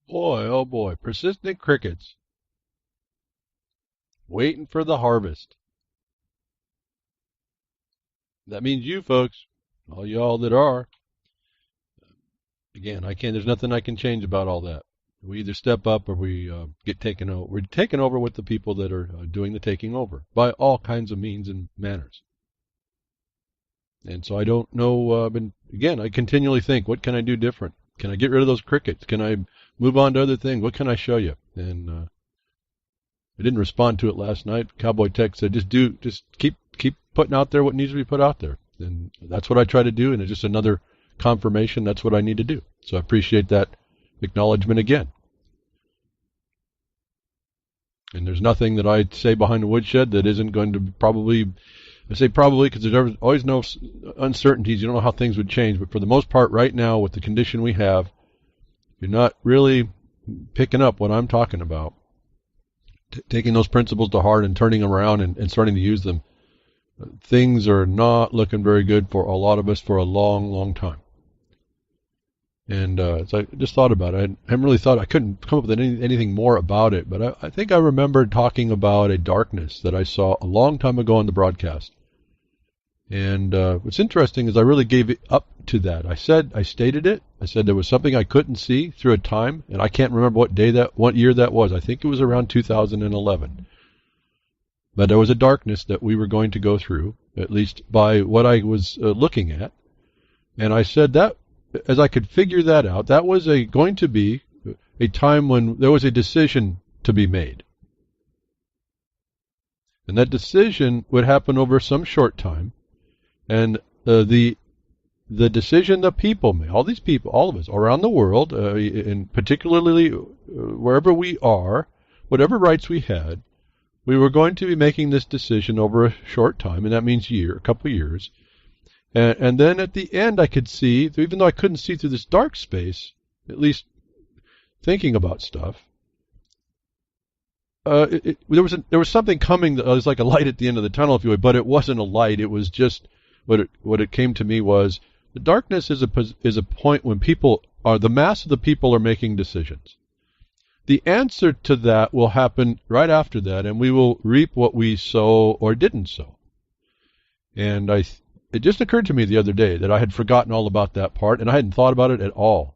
Boy, oh boy, persistent crickets, waiting for the harvest. That means you folks, all y'all that are. Again, there's nothing I can change about all that. We either step up or we get taken over. We're taken over with the people that are doing the taking over by all kinds of means and manners. And so I don't know, again, I continually think, what can I do different? Can I get rid of those crickets? Can I move on to other things? What can I show you? And I didn't respond to it last night. Cowboy Tech said, just keep putting out there what needs to be put out there. And that's what I try to do, and it's just another confirmation that's what I need to do. So I appreciate that acknowledgement again. And there's nothing that I say behind the woodshed that isn't going to probably, I say probably because there's always no uncertainties. You don't know how things would change. But for the most part right now, with the condition we have, you're not really picking up what I'm talking about. Taking those principles to heart and turning them around and starting to use them. Things are not looking very good for a lot of us for a long, long time. And so I just thought about it. I haven't really thought, I couldn't come up with anything more about it, but I think I remember talking about a darkness that I saw a long time ago on the broadcast. And what's interesting is I really gave it up to that. I stated it. I said there was something I couldn't see through a time, and I can't remember what year that was. I think it was around 2011. But there was a darkness that we were going to go through, at least by what I was looking at. And I said that, as I could figure that out, that was going to be a time when there was a decision to be made. And that decision would happen over some short time. And the decision the people made, all these people, all of us around the world, and particularly wherever we are, whatever rights we had, we were going to be making this decision over a short time, and that means a couple of years. And then at the end I could see, even though I couldn't see through this dark space, at least thinking about stuff, there was something coming that was like a light at the end of the tunnel, if you would, but it wasn't a light. It was just what it came to me was the darkness is a point when the mass of the people are making decisions. The answer to that will happen right after that, and we will reap what we sow or didn't sow. And it just occurred to me the other day that I had forgotten all about that part, and I hadn't thought about it at all.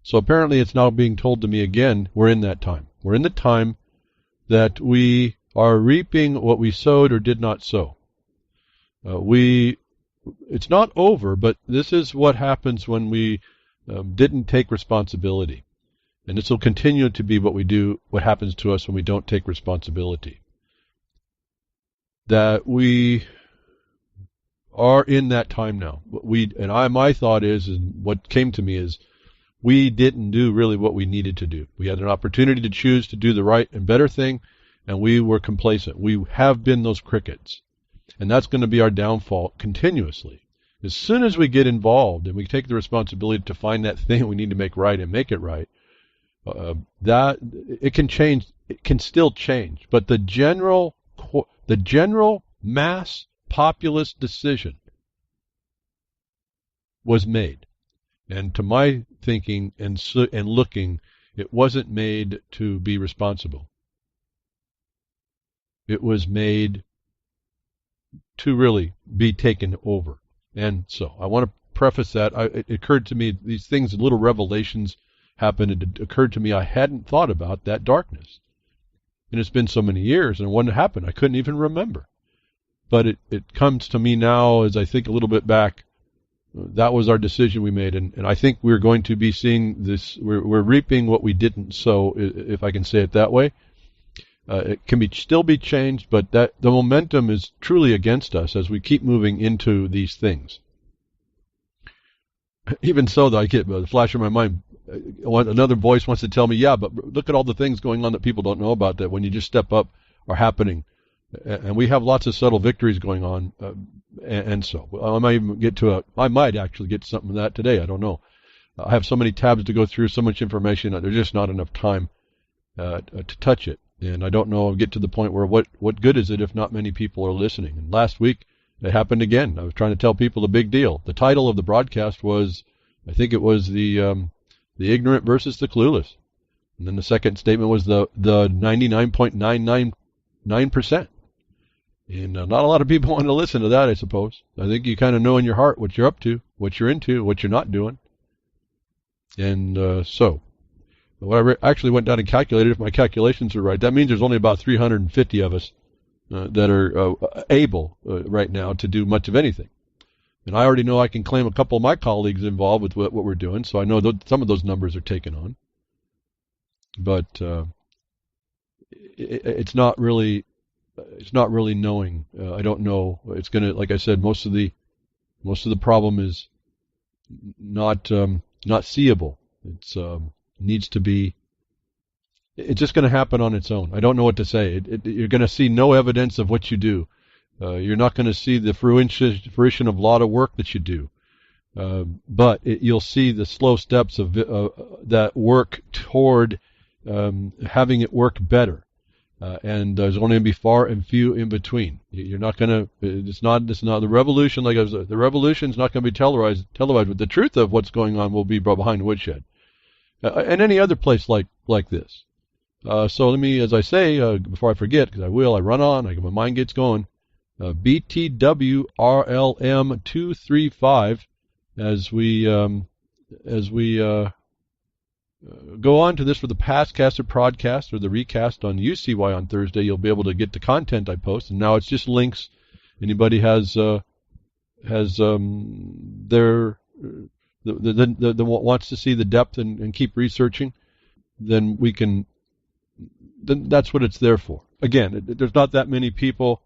So apparently it's now being told to me again, we're in that time. We're in the time that we are reaping what we sowed or did not sow. It's not over, but this is what happens when we didn't take responsibility. And this will continue to be what happens to us when we don't take responsibility. That we are in that time now. My thought is, and what came to me is, we didn't do really what we needed to do. We had an opportunity to choose to do the right and better thing, and we were complacent. We have been those crickets. And that's going to be our downfall continuously. As soon as we get involved and we take the responsibility to find that thing we need to make right and make it right, that it can change. It can still change. But the general mass populist decision was made. And to my thinking and looking, it wasn't made to be responsible. It was made to really be taken over. And so I want to preface that. It occurred to me, these things, little revelations happened. It occurred to me I hadn't thought about that darkness. And it's been so many years, and when it happened, I couldn't even remember. But it comes to me now as I think a little bit back. That was our decision we made, and I think we're going to be seeing this. We're reaping what we didn't sow, if I can say it that way. It can still be changed, but the momentum is truly against us as we keep moving into these things. Even so, though, I get a flash in my mind. Another voice wants to tell me, yeah, but look at all the things going on that people don't know about that when you just step up are happening. And we have lots of subtle victories going on, and so I might actually get something of that today. I don't know. I have so many tabs to go through, so much information that there's just not enough time to touch it. And I don't know. I'll get to the point where what good is it if not many people are listening? And last week it happened again. I was trying to tell people the big deal. The title of the broadcast was, I think it was the ignorant versus the clueless. And then the second statement was the 99.999%. And not a lot of people want to listen to that, I suppose. I think you kind of know in your heart what you're up to, what you're into, what you're not doing. And so, what I actually went down and calculated, if my calculations are right, that means there's only about 350 of us that are able right now to do much of anything. And I already know I can claim a couple of my colleagues involved with what we're doing, so I know some of those numbers are taken on. But it's not really knowing. I don't know. It's gonna, like I said, most of the problem is not seeable. It's needs to be. It's just going to happen on its own. I don't know what to say. You're going to see no evidence of what you do. You're not going to see the fruition of a lot of work that you do. But you'll see the slow steps of that work toward having it work better. And there's only going to be far and few in between. You're not going to. It's not the revolution. Like I was, the revolution's not going to be televised. But the truth of what's going on will be behind the woodshed, and any other place like this. So let me, as I say, before I forget, because I run on. My mind gets going. BTWRLM235. As we go on to this for the past casted podcast or the recast on UCY on Thursday, you'll be able to get the content I post. And now it's just links. Anybody wants to see the depth and keep researching, then that's what it's there for. Again, there's not that many people.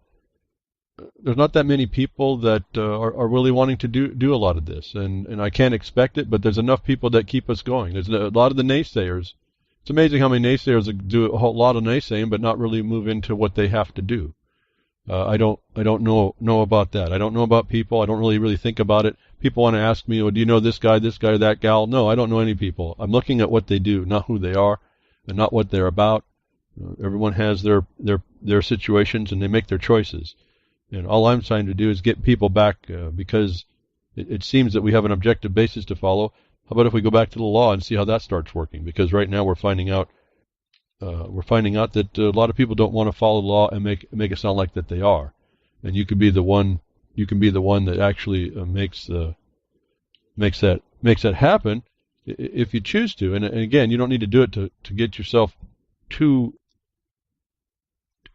There's not that many people that are really wanting to do a lot of this, and I can't expect it, but there's enough people that keep us going. There's a lot of the naysayers. It's amazing how many naysayers do a whole lot of naysaying, but not really move into what they have to do. I don't know about that. I don't know about people. I don't really think about it. People want to ask me, well, do you know this guy, or that gal? No, I don't know any people. I'm looking at what they do, not who they are, and not what they're about. Everyone has their situations, and they make their choices. And all I'm trying to do is get people back because it seems that we have an objective basis to follow. How about if we go back to the law and see how that starts working? Because right now we're finding out that a lot of people don't want to follow the law and make it sound like that they are. And you can be the one that actually makes that happen if you choose to. And again, you don't need to do it to get yourself too.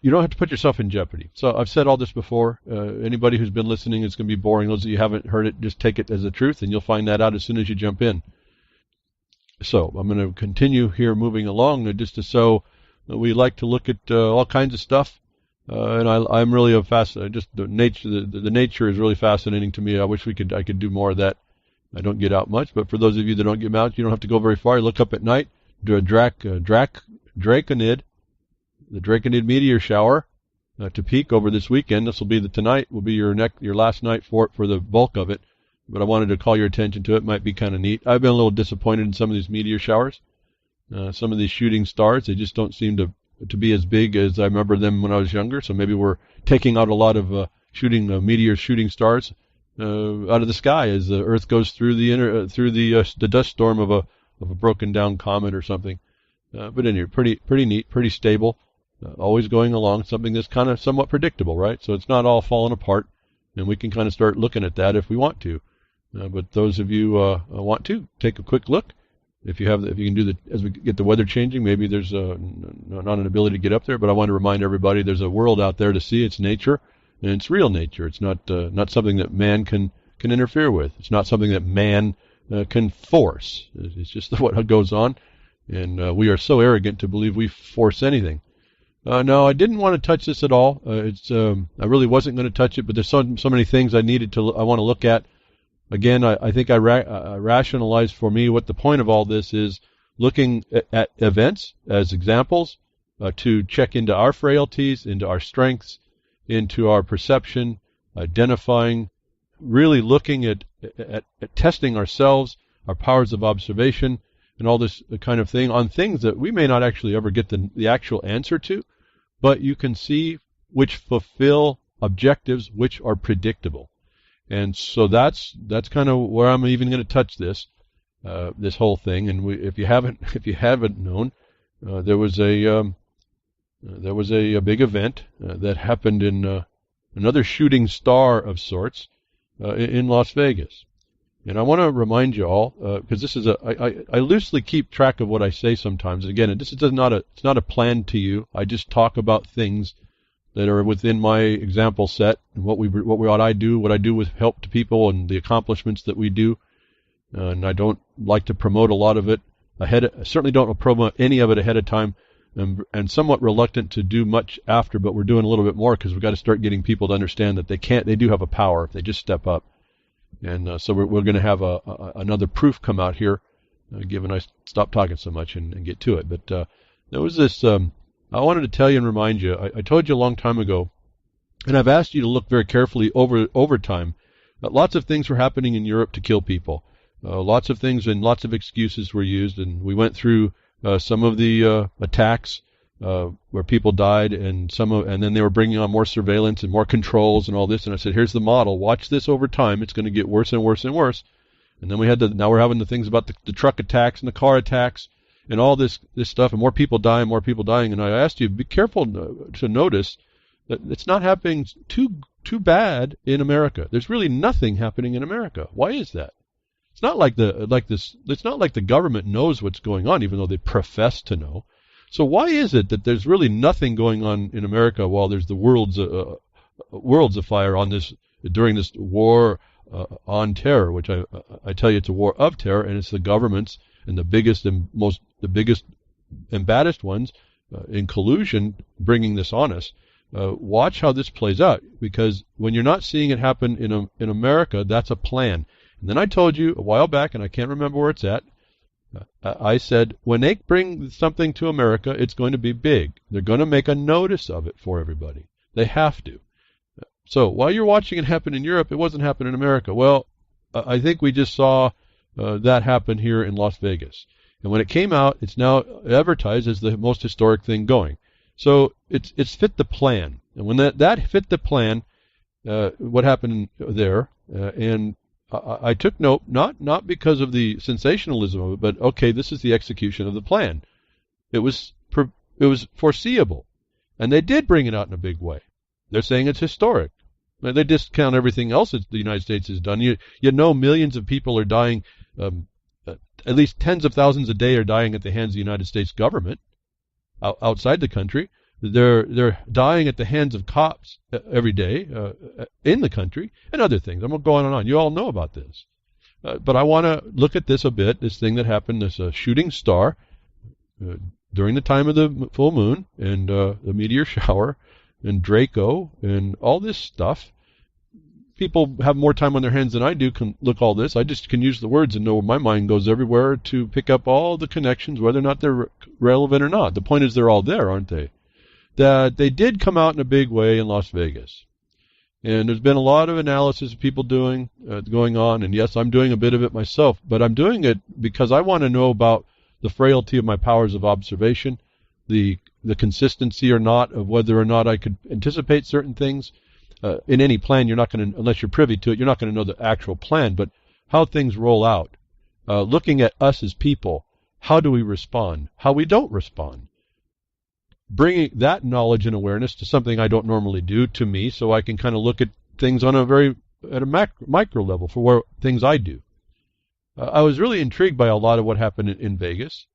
You don't have to put yourself in jeopardy. So I've said all this before. Anybody who's been listening, it's going to be boring. Those of you who haven't heard it, just take it as the truth, and you'll find that out as soon as you jump in. So I'm going to continue here moving along. We like to look at all kinds of stuff, and I'm really just the nature is really fascinating to me. I wish I could do more of that. I don't get out much, but for those of you that don't get out, you don't have to go very far. You look up at night, do a Draconid. The Draconid meteor shower to peak over this weekend. This will be tonight will be your last night for the bulk of it. But I wanted to call your attention to it. Might be kind of neat. I've been a little disappointed in some of these meteor showers. Some of these shooting stars, they just don't seem to be as big as I remember them when I was younger. So maybe we're taking out a lot of shooting stars out of the sky as the Earth goes through the dust storm of a broken down comet or something. But anyway, pretty neat, pretty stable. Always going along, something that's kind of somewhat predictable, right? So it's not all falling apart, and we can kind of start looking at that if we want to. But those of you want to take a quick look, if you can do as we get the weather changing, maybe there's not an ability to get up there. But I want to remind everybody there's a world out there to see. It's nature, and it's real nature. It's not something that man can interfere with. It's not something that man can force. It's just what goes on, and we are so arrogant to believe we force anything. No, I didn't want to touch this at all. I really wasn't going to touch it, but there's so many things I want to look at. Again, I think I rationalized for me what the point of all this is, looking at events as examples to check into our frailties, into our strengths, into our perception, identifying, really looking at testing ourselves, our powers of observation, and all this kind of thing on things that we may not actually ever get the actual answer to, but you can see which fulfill objectives which are predictable. And so that's kind of where I'm even going to touch this whole thing. And if you haven't known, there was a big event that happened in another shooting star of sorts in Las Vegas. And I want to remind you all, because this is I loosely keep track of what I say sometimes. Again, it's not a plan to you. I just talk about things that are within my example set and what I do with help to people and the accomplishments that we do. And I don't like to promote a lot of it I certainly don't promote any of it ahead of time. And somewhat reluctant to do much after, but we're doing a little bit more because we've got to start getting people to understand that they do have a power if they just step up. And so we're going to have another proof come out here, given I stop talking so much and get to it. But there was this, I wanted to tell you and remind you, I told you a long time ago, and I've asked you to look very carefully over time, that lots of things were happening in Europe to kill people. Lots of things and lots of excuses were used, and we went through some of the attacks where people died, and then they were bringing on more surveillance and more controls and all this. And I said, here's the model. Watch this over time. It's going to get worse and worse and worse. And then now we're having the things about the truck attacks and the car attacks and all this stuff, and more people dying. And I asked you, be careful to notice that it's not happening too bad in America. There's really nothing happening in America. Why is that? It's not like It's not like the government knows what's going on, even though they profess to know. So why is it that there's really nothing going on in America while there's the world's afire on this during this war on terror, which I tell you it's a war of terror, and it's the governments and the biggest and baddest ones in collusion bringing this on us. Watch how this plays out, because when you're not seeing it happen in America, that's a plan. And then I told you a while back, and I can't remember where it's at, I said, when they bring something to America, it's going to be big. They're going to make a notice of it for everybody. They have to. So while you're watching it happen in Europe, it wasn't happening in America. Well, I think we just saw that happen here in Las Vegas. And when it came out, it's now advertised as the most historic thing going. So it's fit the plan. And when that fit the plan, what happened there, and I took note, not because of the sensationalism of it, but okay, this is the execution of the plan. It was foreseeable, and they did bring it out in a big way. They're saying it's historic. Now, they discount everything else that the United States has done. You know, millions of people are dying. At least tens of thousands a day are dying at the hands of the United States government outside the country. They're dying at the hands of cops every day in the country, and other things. I'm going to go on and on. You all know about this. But I want to look at this a bit, this thing that happened, this shooting star during the time of the full moon, and the meteor shower, and Draco, and all this stuff. People have more time on their hands than I do can look all this. I just can use the words and know my mind goes everywhere to pick up all the connections, whether or not they're relevant or not. The point is they're all there, aren't they? That they did come out in a big way in Las Vegas. And there's been a lot of analysis of people going on, and yes, I'm doing a bit of it myself, but I'm doing it because I want to know about the frailty of my powers of observation, the consistency or not of whether or not I could anticipate certain things. In any plan, you're not going to, unless you're privy to it, you're not going to know the actual plan, but how things roll out. Looking at us as people, how do we respond? How we don't respond. Bringing that knowledge and awareness to something I don't normally do to me, so I can kind of look at things on at a micro level for where things I do. I was really intrigued by a lot of what happened in Vegas.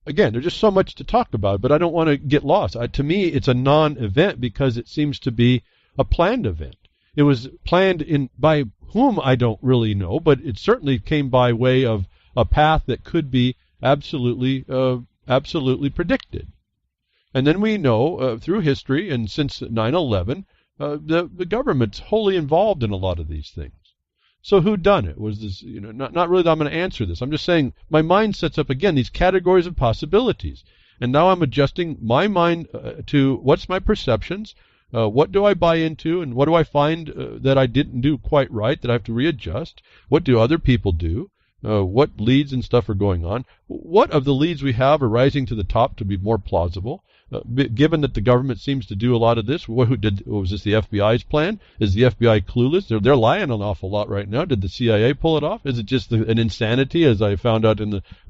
Again, there's just so much to talk about, but I don't want to get lost. To me, it's a non-event because it seems to be a planned event. It was planned by whom I don't really know, but it certainly came by way of a path that could be absolutely predicted. And then we know through history and since 9/11, the government's wholly involved in a lot of these things. So who done it? Was this, not really that I'm going to answer this. I'm just saying my mind sets up, again, these categories of possibilities. And now I'm adjusting my mind to what's my perceptions, what do I buy into, and what do I find that I didn't do quite right, that I have to readjust? What do other people do? What leads and stuff are going on? What of the leads we have are rising to the top to be more plausible? Given that the government seems to do a lot of this, was this the FBI's plan? Is the FBI clueless? They're lying an awful lot right now. Did the CIA pull it off? Is it just an insanity, as I found out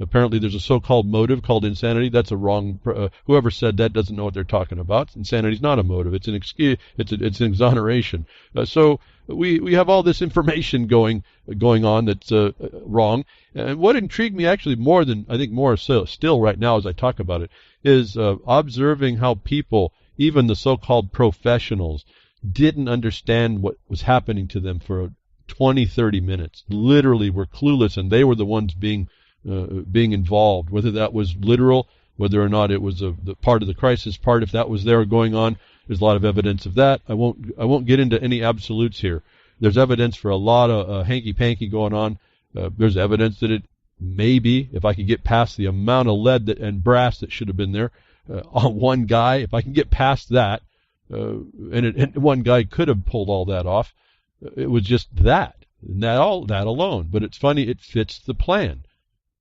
apparently there's a so-called motive called insanity? That's a wrong, whoever said that doesn't know what they're talking about. Insanity is not a motive. It's an excuse. It's an exoneration. So we have all this information going on that's wrong. And what intrigued me actually more so still right now as I talk about it is observing how people, even the so-called professionals, didn't understand what was happening to them for 20, 30 minutes. Literally were clueless, and they were the ones being involved, whether that was literal, whether or not it was the part of the crisis part, if that was there going on. There's a lot of evidence of that. I won't get into any absolutes here. There's evidence for a lot of hanky-panky going on. There's evidence that it maybe, if I could get past the amount of lead and brass that should have been there on one guy, if I can get past that, and one guy could have pulled all that off, it was just that alone. But it's funny, it fits the plan.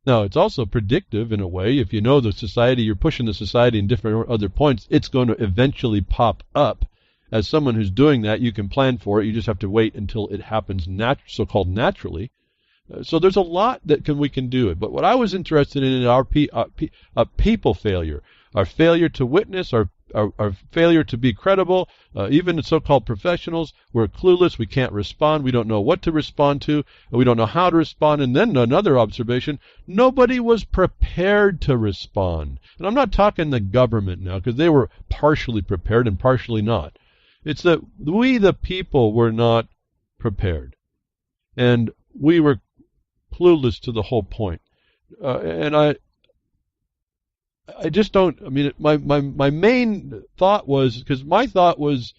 Now, it's also predictive in a way. If you know the society, you're pushing the society in different other points, it's going to eventually pop up. As someone who's doing that, you can plan for it. You just have to wait until it happens so-called naturally. So there's a lot that we can do it. But what I was interested in is our people failure, our failure to witness, our failure to be credible. Even the so-called professionals, we're clueless. We can't respond. We don't know what to respond to. We don't know how to respond. And then another observation, nobody was prepared to respond. And I'm not talking the government now, because they were partially prepared and partially not. It's that we, the people, were not prepared. And we were clueless to the whole point. And I just don't, I mean, my main thought was, because my thought was,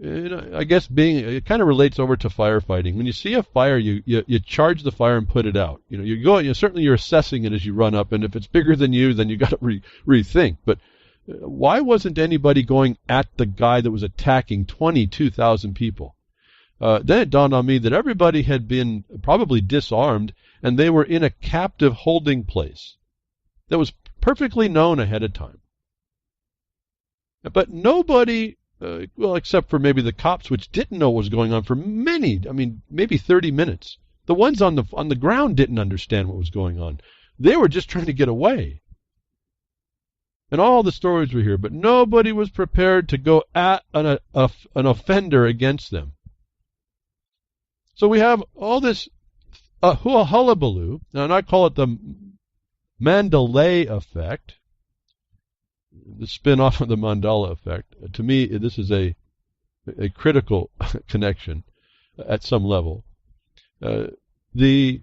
I guess it kind of relates over to firefighting. When you see a fire, you charge the fire and put it out. Certainly you're assessing it as you run up, and if it's bigger than you, then you got to rethink. But why wasn't anybody going at the guy that was attacking 22,000 people? Then it dawned on me that everybody had been probably disarmed, and they were in a captive holding place that was perfectly known ahead of time. But nobody, except for maybe the cops, which didn't know what was going on for maybe 30 minutes. The ones on the ground didn't understand what was going on. They were just trying to get away. And all the stories were here, but nobody was prepared to go at an offender against them. So we have all this hullabaloo, and I call it the Mandalay effect, the spin-off of the Mandela effect. To me, this is a critical connection at some level. The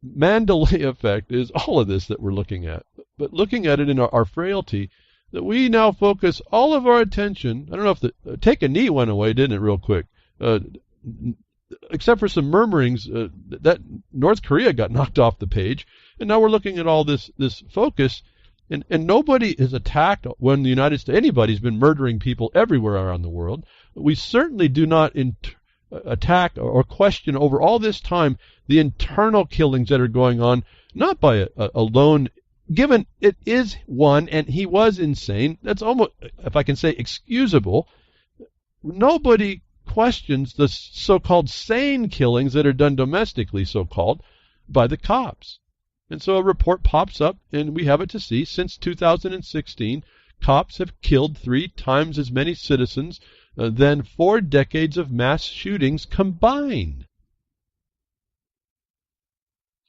Mandalay effect is all of this that we're looking at. But looking at it in our frailty, that we now focus all of our attention. I don't know if the take a knee went away, didn't it, real quick? Except for some murmurings, that North Korea got knocked off the page, and now we're looking at all this focus, and nobody is attacked when the United States, anybody's been murdering people everywhere around the world. We certainly do not attack or question over all this time the internal killings that are going on, not by a lone, given it is one, and he was insane. That's almost, if I can say, excusable. Nobody questions the so-called sane killings that are done domestically, so-called, by the cops. And so a report pops up, and we have it to see. Since 2016, cops have killed 3 times as many citizens than 4 decades of mass shootings combined.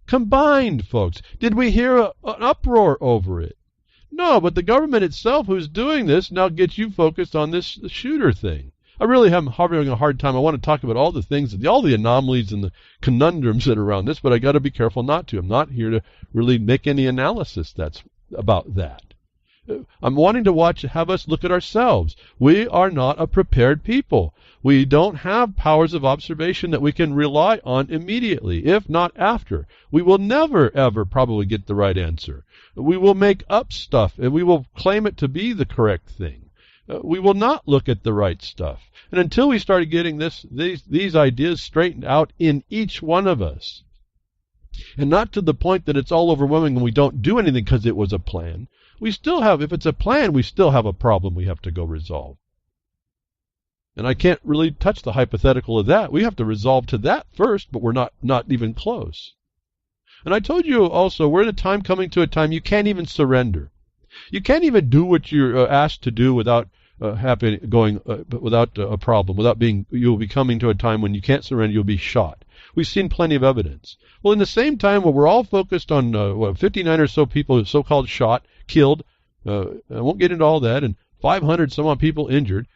Combined, folks. Did we hear an uproar over it? No, but the government itself who's doing this now gets you focused on this shooter thing. I really am having a hard time. I want to talk about all the things, all the anomalies and the conundrums that are around this, but I got to be careful not to. I'm not here to really make any analysis that's about that. I'm wanting to have us look at ourselves. We are not a prepared people. We don't have powers of observation that we can rely on immediately, if not after. We will never, ever probably get the right answer. We will make up stuff, and we will claim it to be the correct thing. We will not look at the right stuff. And until we start getting these ideas straightened out in each one of us, and not to the point that it's all overwhelming and we don't do anything because it was a plan, we still have, if it's a plan, we still have a problem we have to go resolve. And I can't really touch the hypothetical of that. We have to resolve to that first, but we're not even close. And I told you also, we're in a time coming to a time you can't even surrender. You can't even do what you're asked to do without without a problem, you'll be coming to a time when you can't surrender, you'll be shot. We've seen plenty of evidence. Well, in the same time, where we're all focused on 59 or so people, so-called shot, killed, I won't get into all that, and 500 some odd people injured,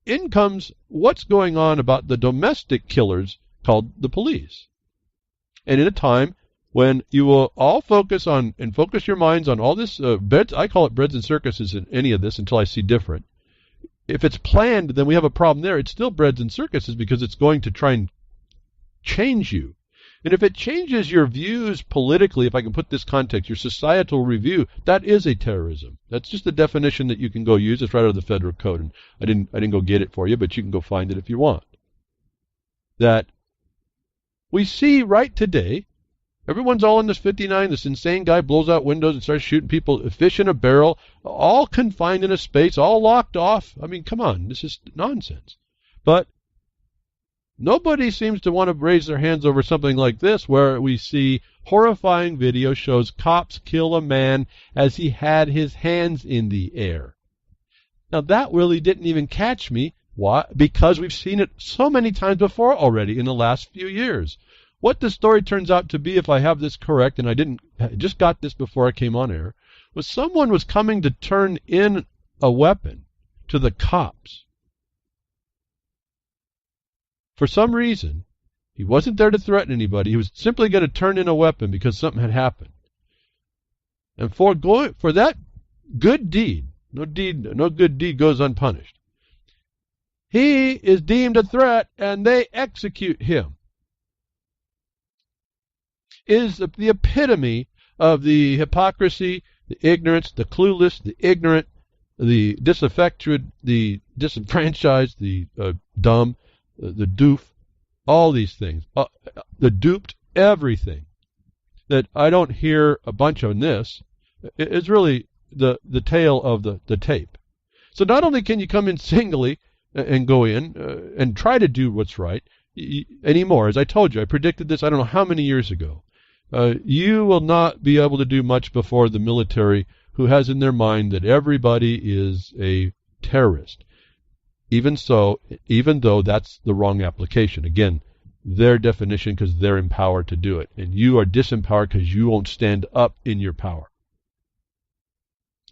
in comes what's going on about the domestic killers called the police. And in a time when you will all focus your minds on all this, I call it breads and circuses in any of this until I see different. If it's planned, then we have a problem there. It's still breads and circuses because it's going to try and change you. And if it changes your views politically, if I can put this context, your societal review, that is a terrorism. That's just the definition that you can go use. It's right out of the federal code. And I didn't go get it for you, but you can go find it if you want. That we see right today, everyone's all in this 59. This insane guy blows out windows and starts shooting people, fish in a barrel, all confined in a space, all locked off. I mean, come on, this is nonsense. But nobody seems to want to raise their hands over something like this, where we see horrifying video shows cops kill a man as he had his hands in the air. Now, that really didn't even catch me. Why? Because we've seen it so many times before already in the last few years. What the story turns out to be, if I have this correct, and I just got this before I came on air, was someone was coming to turn in a weapon to the cops. For some reason, he wasn't there to threaten anybody. He was simply going to turn in a weapon because something had happened. And for that good deed, no good deed goes unpunished. He is deemed a threat, and they execute him. Is the epitome of the hypocrisy, the ignorance, the clueless, the ignorant, the disaffected, the disenfranchised, the dumb, the doof, all these things, the duped, everything. That I don't hear a bunch on this. It's really the tale of the tape. So not only can you come in singly and go in and try to do what's right anymore, as I told you, I predicted this I don't know how many years ago. You will not be able to do much before the military, who has in their mind that everybody is a terrorist. Even though that's the wrong application. Again, their definition, because they're empowered to do it. And you are disempowered because you won't stand up in your power.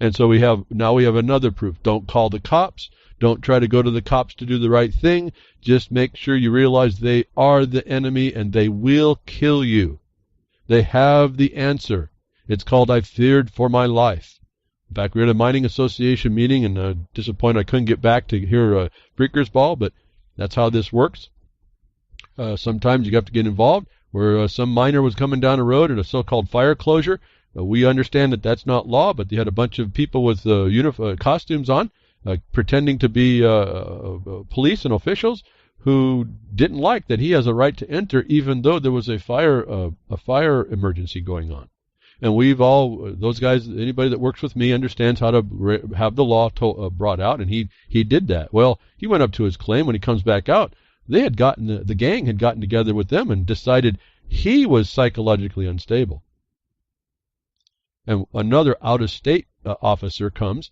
And so we have another proof. Don't call the cops. Don't try to go to the cops to do the right thing. Just make sure you realize they are the enemy and they will kill you. They have the answer. It's called I feared for my life. In fact, we were at a mining association meeting, and disappointed I couldn't get back to hear Freaker's Ball, but that's how this works. Sometimes you have to get involved. Where some miner was coming down a road at a so-called fire closure, we understand that that's not law, but they had a bunch of people with costumes on, pretending to be police and officials, who didn't like that he has a right to enter, even though there was a fire emergency going on. And those guys, anybody that works with me understands how to have the law brought out, and he did that. Well, he went up to his claim. When he comes back out, the gang had gotten together with them and decided he was psychologically unstable. And another out-of-state officer comes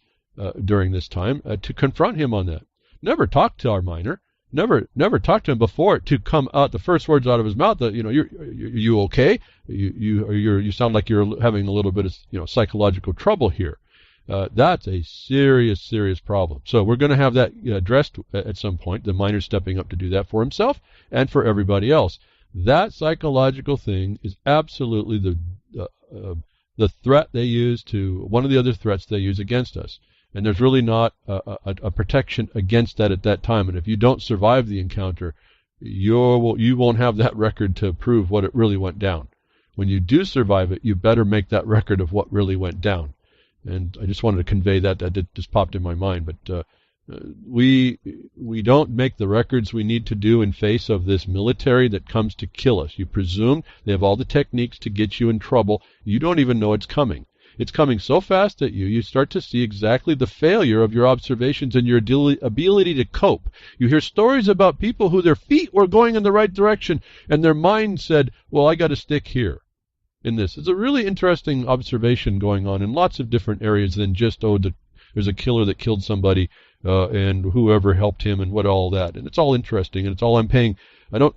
during this time to confront him on that. Never talked to our miner. Never talked to him before to come out the first words out of his mouth that you okay? You sound like you're having a little bit of psychological trouble here. That's a serious problem. So we're going to have that addressed at some point. The miner's stepping up to do that for himself and for everybody else. That psychological thing is absolutely the threat they use one of the other threats they use against us. And there's really not a protection against that at that time. And if you don't survive the encounter, you won't have that record to prove what it really went down. When you do survive it, you better make that record of what really went down. And I just wanted to convey that. That just popped in my mind. But we don't make the records we need to do in face of this military that comes to kill us. You presume they have all the techniques to get you in trouble. You don't even know it's coming. it's coming so fast at you, you start to see exactly the failure of your observations and your ability to cope. You hear stories about people who their feet were going in the right direction, and their mind said, well, I got to stick here in this. It's a really interesting observation going on in lots of different areas than just, there's a killer that killed somebody, and whoever helped him and what all that. And it's all interesting, and it's all I'm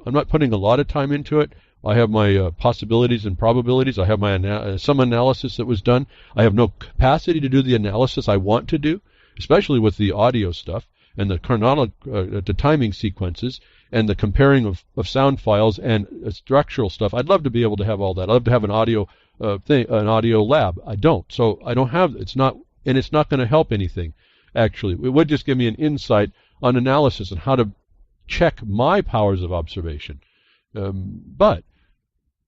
not putting a lot of time into it. I have my possibilities and probabilities. I have my some analysis that was done. I have no capacity to do the analysis I want to do, especially with the audio stuff and the timing sequences and the comparing of sound files and structural stuff. I'd love to be able to have all that. I'd love to have an audio an audio lab. I don't. So I don't have. It's not going to help anything. Actually, it would just give me an insight on analysis and how to check my powers of observation. But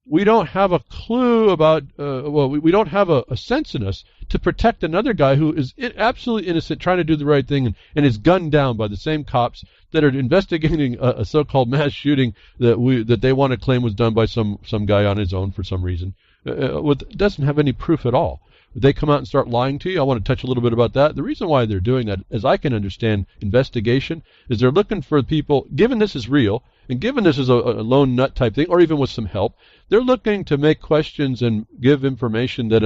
we don't have a clue about, we don't have a sense in us to protect another guy who is absolutely innocent, trying to do the right thing, and is gunned down by the same cops that are investigating a so-called mass shooting that they want to claim was done by some guy on his own for some reason. Doesn't have any proof at all. They come out and start lying to you. I want to touch a little bit about that. The reason why they're doing that, as I can understand investigation, is they're looking for people, given this is real, and given this is a lone nut type thing, or even with some help, they're looking to make questions and give information that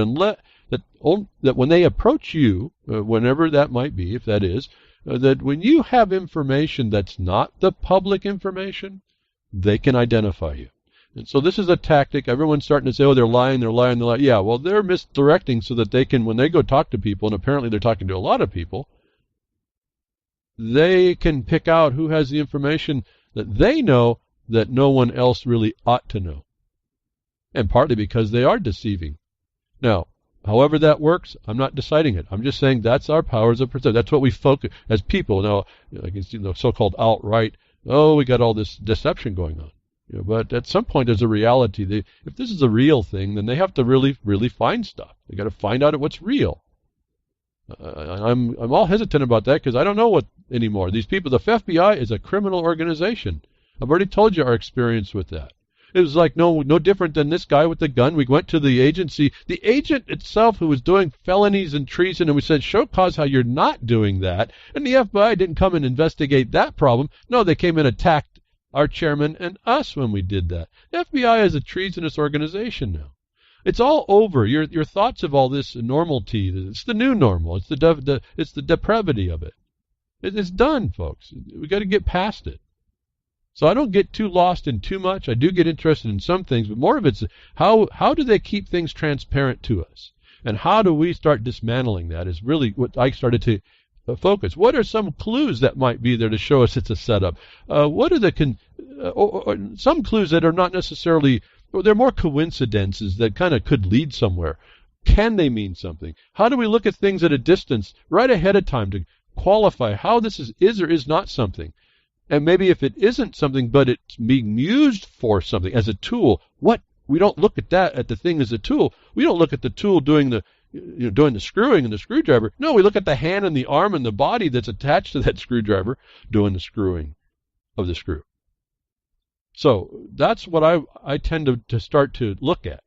when they approach you, whenever that might be, if that is, that when you have information that's not the public information, they can identify you. And so this is a tactic. Everyone's starting to say, oh, they're lying. Yeah, well, they're misdirecting so that they can, when they go talk to people, and apparently they're talking to a lot of people, they can pick out who has the information that they know that no one else really ought to know. And partly because they are deceiving. Now, however that works, I'm not deciding it. I'm just saying that's our powers of perception. That's what we focus as people. Now, like you see the so-called alt-right, we got all this deception going on. But at some point, there's a reality. If this is a real thing, then they have to really, really find stuff. They got to find out what's real. I'm all hesitant about that because I don't know what anymore. These people, the FBI is a criminal organization. I've already told you our experience with that. It was like no different than this guy with the gun. We went to the agency, the agent itself who was doing felonies and treason, and we said, show cause how you're not doing that. And the FBI didn't come and investigate that problem. No, they came and attacked our chairman and us when we did that. The FBI is a treasonous organization now. It's all over. Your thoughts of all this normality, it's the new normal. It's the depravity of it. It's done, folks. We got to get past it. So I don't get too lost in too much. I do get interested in some things, but more of it's how do they keep things transparent to us? And how do we start dismantling that is really what I started to focus. What are some clues that might be there to show us it's a setup? What are some clues that are not necessarily, or they're more coincidences that kind of could lead somewhere? Can they mean something? How do we look at things at a distance right ahead of time to qualify how this is or is not something? And maybe if it isn't something, but it's being used for something as a tool, we don't look at the thing as a tool. We don't look at the tool doing the screwing and the screwdriver. No, we look at the hand and the arm and the body that's attached to that screwdriver doing the screwing of the screw. So that's what I tend to start to look at.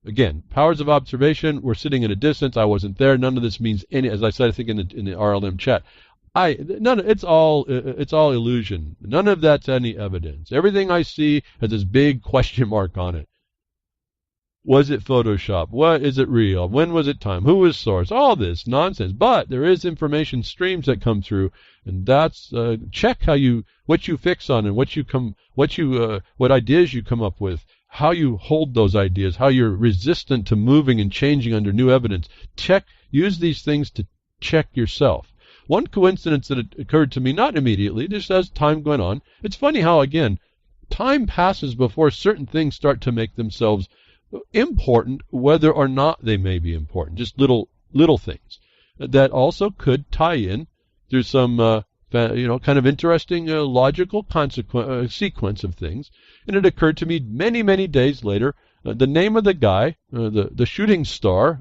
Again, powers of observation, we're sitting at a distance. I wasn't there. None of this means any, as I said, I think in the RLM chat. It's all illusion. None of that's any evidence. Everything I see has this big question mark on it. Was it Photoshop? What is it real? When was it time? Who was source? All this nonsense. But there is information streams that come through, and that's check what you fix on and what ideas you come up with, how you hold those ideas, how you're resistant to moving and changing under new evidence. Use these things to check yourself. One coincidence that occurred to me, not immediately, just as time went on. It's funny how, again, time passes before certain things start to make themselves important, whether or not they may be important. Just little things that also could tie in through some kind of interesting logical sequence of things. And it occurred to me many days later, the name of the guy, the shooting star,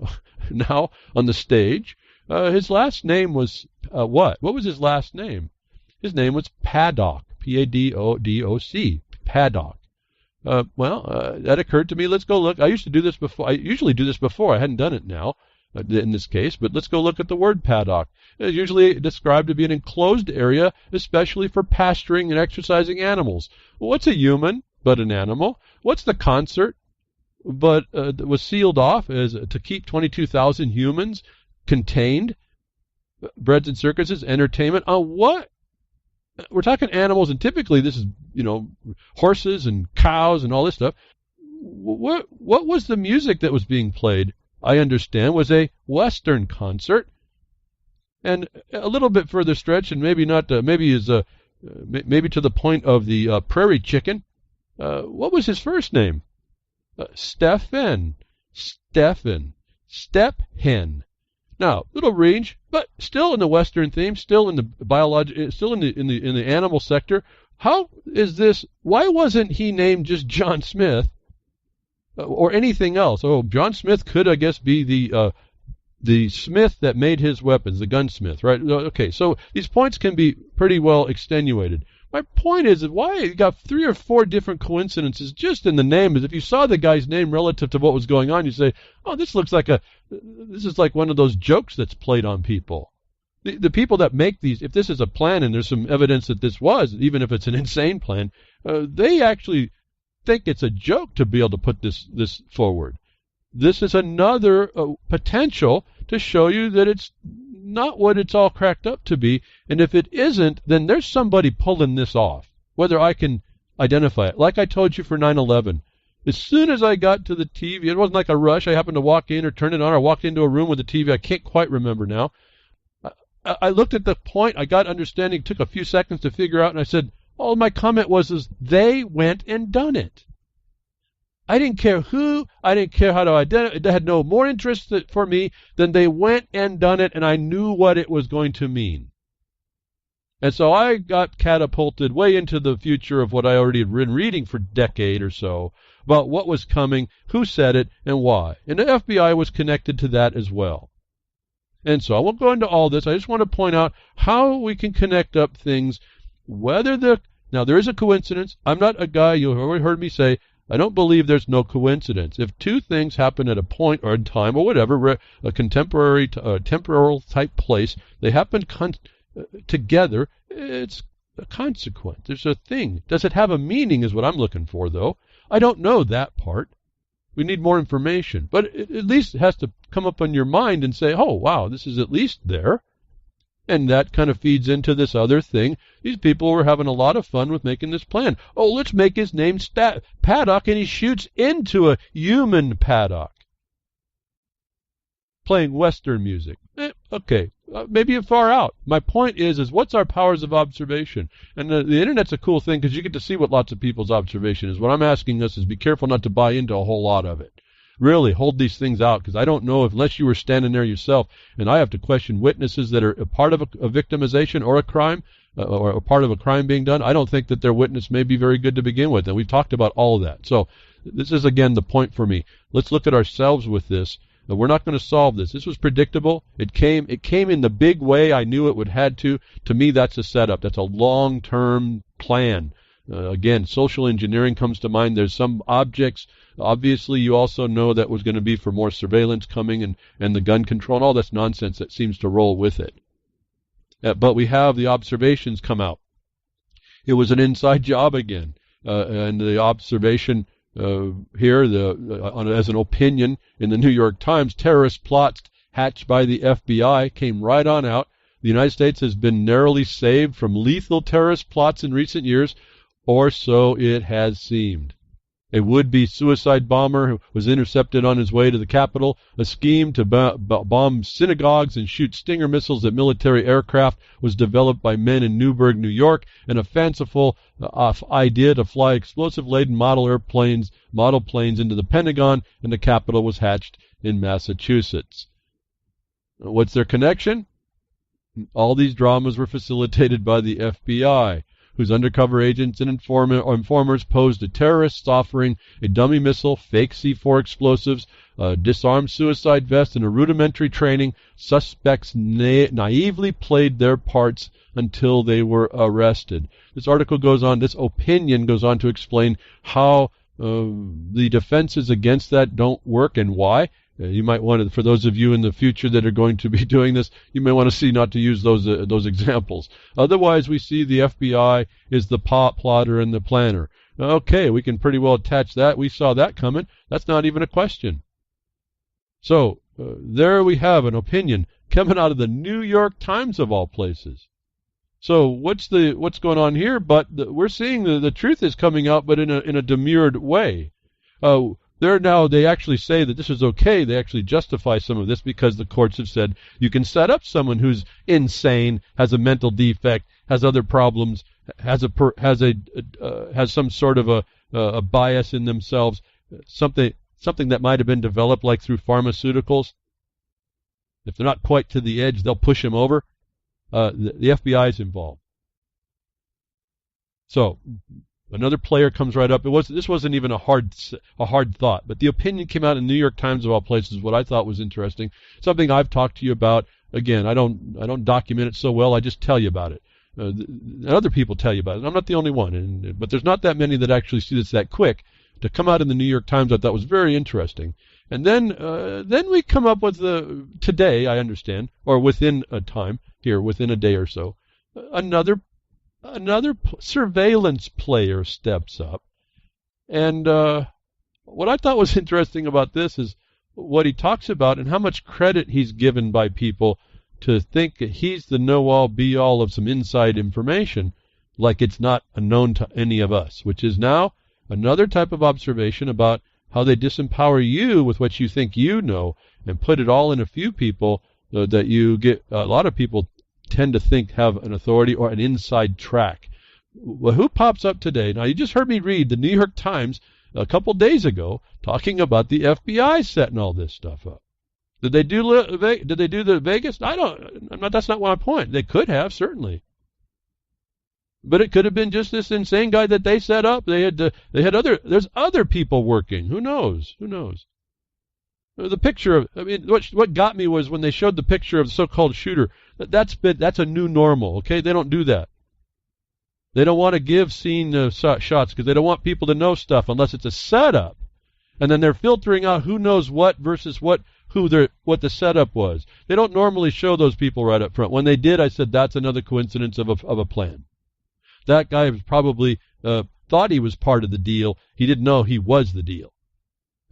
now on the stage. His last name was what? What was his last name? His name was Paddock, Paddock. Paddock. That occurred to me. Let's go look. I usually do this before. I hadn't done it now. in this case, but let's go look at the word paddock. It's usually described to be an enclosed area, especially for pasturing and exercising animals. Well, what's a human but an animal? What's the concert but was sealed off as to keep 22,000 humans contained? Breads and circuses, entertainment. On what? We're talking animals, and typically this is, horses and cows and all this stuff. What was the music that was being played? I understand was a Western concert, and a little bit further stretch, and maybe not. Maybe to the point of the prairie chicken. What was his first name? Stephen. Step hen. Now, little range, but still in the Western theme, still in the still in the animal sector. How is this? Why wasn't he named just John Smith or anything else? Oh, John Smith could, I guess, be the smith that made his weapons, the gunsmith, right? Okay, so these points can be pretty well extenuated. My point is why you got 3 or 4 different coincidences just in the name. As if you saw the guy's name relative to what was going on, you say, "Oh, this is like one of those jokes that's played on people." The people that make these, if this is a plan, and there's some evidence that this was, even if it's an insane plan, they actually think it's a joke to be able to put this forward. This is another potential to show you that it's not what it's all cracked up to be, and if it isn't, then there's somebody pulling this off, whether I can identify it. Like I told you for 9/11, as soon as I got to the TV, it wasn't like a rush. I happened to walk in or turn it on, or walked into a room with the TV. I can't quite remember now. I looked at the point, I got understanding, it took a few seconds to figure out, and I said, all my comment was they went and done it. I didn't care who, I didn't care how to identify, it had no more interest for me than they went and done it, and I knew what it was going to mean. And so I got catapulted way into the future of what I already had been reading for a decade or so, about what was coming, who said it, and why. And the FBI was connected to that as well. And so I won't go into all this, I just want to point out how we can connect up things, now there is a coincidence. I'm not a guy, you've already heard me say, I don't believe there's no coincidence. If 2 things happen at a point or in time or whatever, a contemporary, temporal type place, they happen together, it's a consequence. There's a thing. Does it have a meaning is what I'm looking for, though. I don't know that part. We need more information. But it at least has to come up in your mind and say, oh, wow, this is at least there. And that kind of feeds into this other thing. These people were having a lot of fun with making this plan. Oh, let's make his name Paddock, and he shoots into a human paddock. Playing Western music. Okay, maybe you're far out. My point is what's our powers of observation? And the Internet's a cool thing because you get to see what lots of people's observation is. What I'm asking us is be careful not to buy into a whole lot of it. Really hold these things out, because I don't know unless you were standing there yourself, and I have to question witnesses that are a part of a victimization or a crime, or a part of a crime being done. I don't think that their witness may be very good to begin with, and we've talked about all of that. So this is, again, the point for me. Let's look at ourselves with this. We're not going to solve this. This was predictable. It came in the big way I knew it would had to. To me, that's a setup. That's a long-term plan. Again, social engineering comes to mind. There's some objects. Obviously, you also know that was going to be for more surveillance coming and the gun control and all this nonsense that seems to roll with it. But we have the observations come out. It was an inside job again. And the observation here, as an opinion in the New York Times, terrorist plots hatched by the FBI came right on out. The United States has been narrowly saved from lethal terrorist plots in recent years, or so it has seemed. A would-be suicide bomber who was intercepted on his way to the Capitol, a scheme to bomb synagogues and shoot Stinger missiles at military aircraft was developed by men in Newburgh, New York, and a fanciful idea to fly explosive-laden model planes into the Pentagon and the Capitol was hatched in Massachusetts. What's their connection? All these dramas were facilitated by the FBI, whose undercover agents and informers posed to terrorists offering a dummy missile, fake C4 explosives, a disarmed suicide vest, and a rudimentary training. Suspects naively played their parts until they were arrested. This opinion goes on to explain how the defenses against that don't work and why. You might want to, for those of you in the future that are going to be doing this, you may want to see not to use those examples. Otherwise, we see the FBI is the plotter and the planner. Okay, we can pretty well attach that. We saw that coming. That's not even a question. So there we have an opinion coming out of the New York Times of all places. So what's going on here? But we're seeing the truth is coming out, but in a demurred way. They actually say that this is okay. They actually justify some of this because the courts have said you can set up someone who's insane, has a mental defect, has other problems, has some sort of a bias in themselves, something that might have been developed like through pharmaceuticals. If they're not quite to the edge, they'll push him over. The FBI is involved. So another player comes right up. This wasn't even a hard thought, but the opinion came out in the New York Times of all places. What I thought was interesting, something I've talked to you about. Again, I don't document it so well. I just tell you about it. Other people tell you about it. I'm not the only one, but there's not that many that actually see this that quick. To come out in the New York Times, I thought was very interesting. And then we come up with today, I understand, or within a time here, within a day or so, another surveillance player steps up. And what I thought was interesting about this is what he talks about and how much credit he's given by people to think that he's the know-all, be-all of some inside information, like it's not unknown to any of us, which is now another type of observation about how they disempower you with what you think you know and put it all in a few people that you get. A lot of people tend to think have an authority or an inside track. Well, who pops up today? Now, you just heard me read the New York Times a couple days ago talking about the FBI setting all this stuff up. Did they do the Vegas? That's not my point. They could have, certainly. But it could have been just this insane guy that they set up. There's other people working. Who knows? The picture what got me was when they showed the picture of the so-called shooter. That's a new normal. Okay, they don't do that. They don't want to give scene shots because they don't want people to know stuff unless it's a setup, and then they're filtering out who knows what versus what the setup was. They don't normally show those people right up front. When they did, I said that's another coincidence of a plan. That guy was probably thought he was part of the deal. He didn't know he was the deal,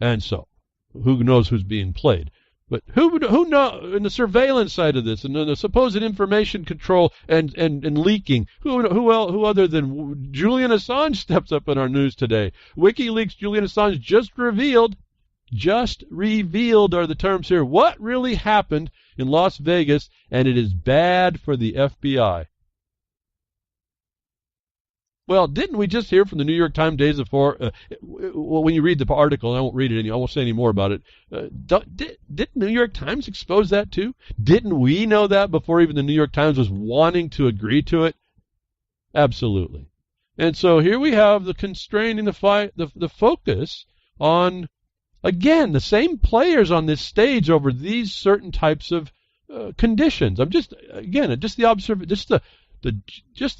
and so who knows who's being played? But who know in the surveillance side of this and the supposed information control and leaking? Who other than Julian Assange steps up in our news today? WikiLeaks Julian Assange just revealed are the terms here. What really happened in Las Vegas, and it is bad for the FBI. Well, didn't we just hear from the New York Times days before? When you read the article, and I won't read it I won't say any more about it. Didn't New York Times expose that too? Didn't we know that before even the New York Times was wanting to agree to it? Absolutely. And so here we have the constraining the focus on, again, the same players on this stage over these certain types of conditions. Just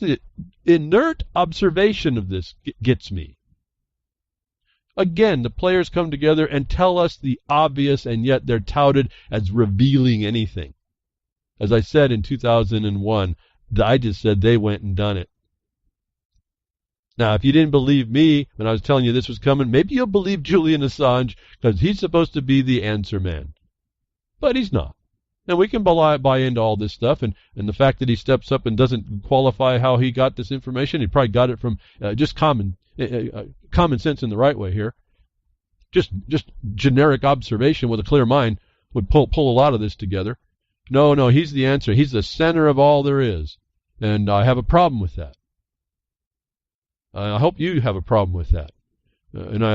the inert observation of this gets me. Again, the players come together and tell us the obvious, and yet they're touted as revealing anything. As I said in 2001, I just said they went and done it. Now, if you didn't believe me when I was telling you this was coming, maybe you'll believe Julian Assange because he's supposed to be the answer man. But he's not. And we can buy into all this stuff, and the fact that he steps up and doesn't qualify how he got this information, he probably got it from just common sense in the right way here. Just generic observation with a clear mind would pull a lot of this together. No, he's the answer. He's the center of all there is, and I have a problem with that. I hope you have a problem with that.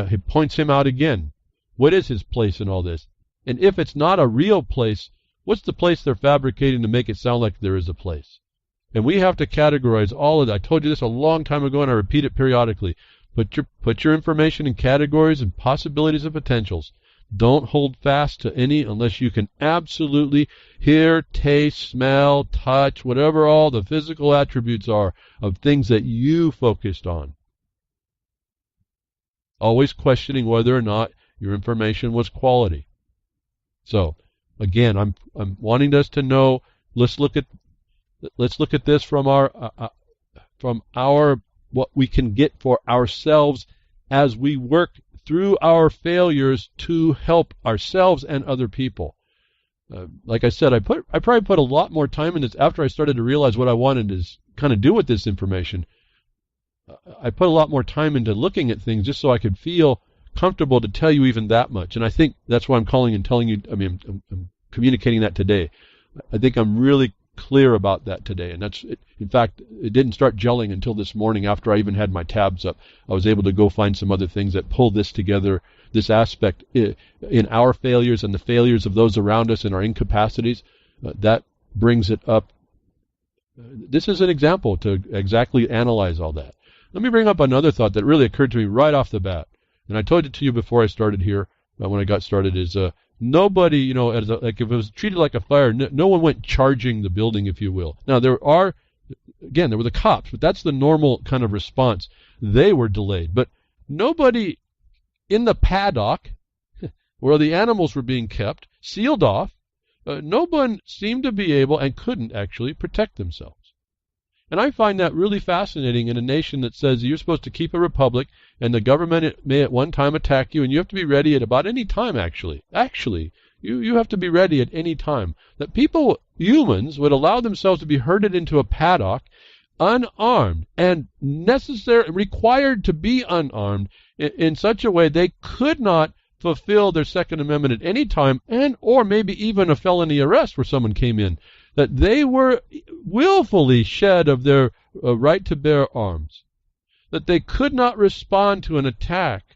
He points him out again. What is his place in all this? And if it's not a real place, what's the place they're fabricating to make it sound like there is a place? And we have to categorize all of that. I told you this a long time ago, and I repeat it periodically. Put your information in categories and possibilities and potentials. Don't hold fast to any unless you can absolutely hear, taste, smell, touch, whatever all the physical attributes are of things that you focused on. Always questioning whether or not your information was quality. So, again, I'm wanting us to know. Let's look at this from our what we can get for ourselves as we work through our failures to help ourselves and other people. Like I said, I probably put a lot more time in this after I started to realize what I wanted to kind of do with this information. I put a lot more time into looking at things just so I could feel comfortable to tell you even that much. And I think that's why I'm calling and telling you. I mean, I'm communicating that today. I think I'm really clear about that today. And that's it. In fact, it didn't start gelling until this morning after I even had my tabs up. I was able to go find some other things that pull this together, this aspect in our failures and the failures of those around us and our incapacities. That brings it up. This is an example to exactly analyze all that. Let me bring up another thought that really occurred to me right off the bat. And I told it to you before I started here, when I got started, is nobody, like if it was treated like a fire, no one went charging the building, if you will. Now, there were the cops, but that's the normal kind of response. They were delayed. But nobody in the paddock, where the animals were being kept, sealed off, no one seemed to be able and couldn't actually protect themselves. And I find that really fascinating in a nation that says you're supposed to keep a republic and the government may at one time attack you and you have to be ready at about any time, actually. You have to be ready at any time. That people, humans, would allow themselves to be herded into a paddock unarmed and required to be unarmed in such a way they could not fulfill their Second Amendment at any time, and or maybe even a felony arrest where someone came in, that they were willfully shed of their right to bear arms, that they could not respond to an attack,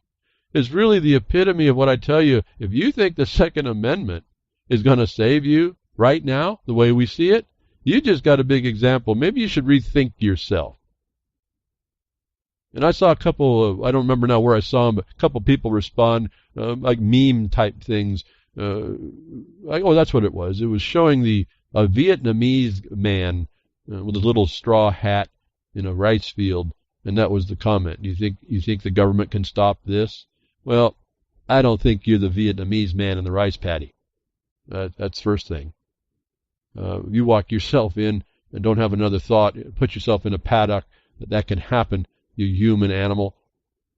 is really the epitome of what I tell you. If you think the Second Amendment is going to save you right now, the way we see it, you just got a big example. Maybe you should rethink yourself. And I saw a couple of, I don't remember now where I saw them, but a couple of people respond, like meme type things. That's what it was. It was showing a Vietnamese man with a little straw hat in a rice field, and that was the comment. You think the government can stop this? Well, I don't think you're the Vietnamese man in the rice paddy. That's first thing. You walk yourself in and don't have another thought, put yourself in a paddock, that can happen, you human animal,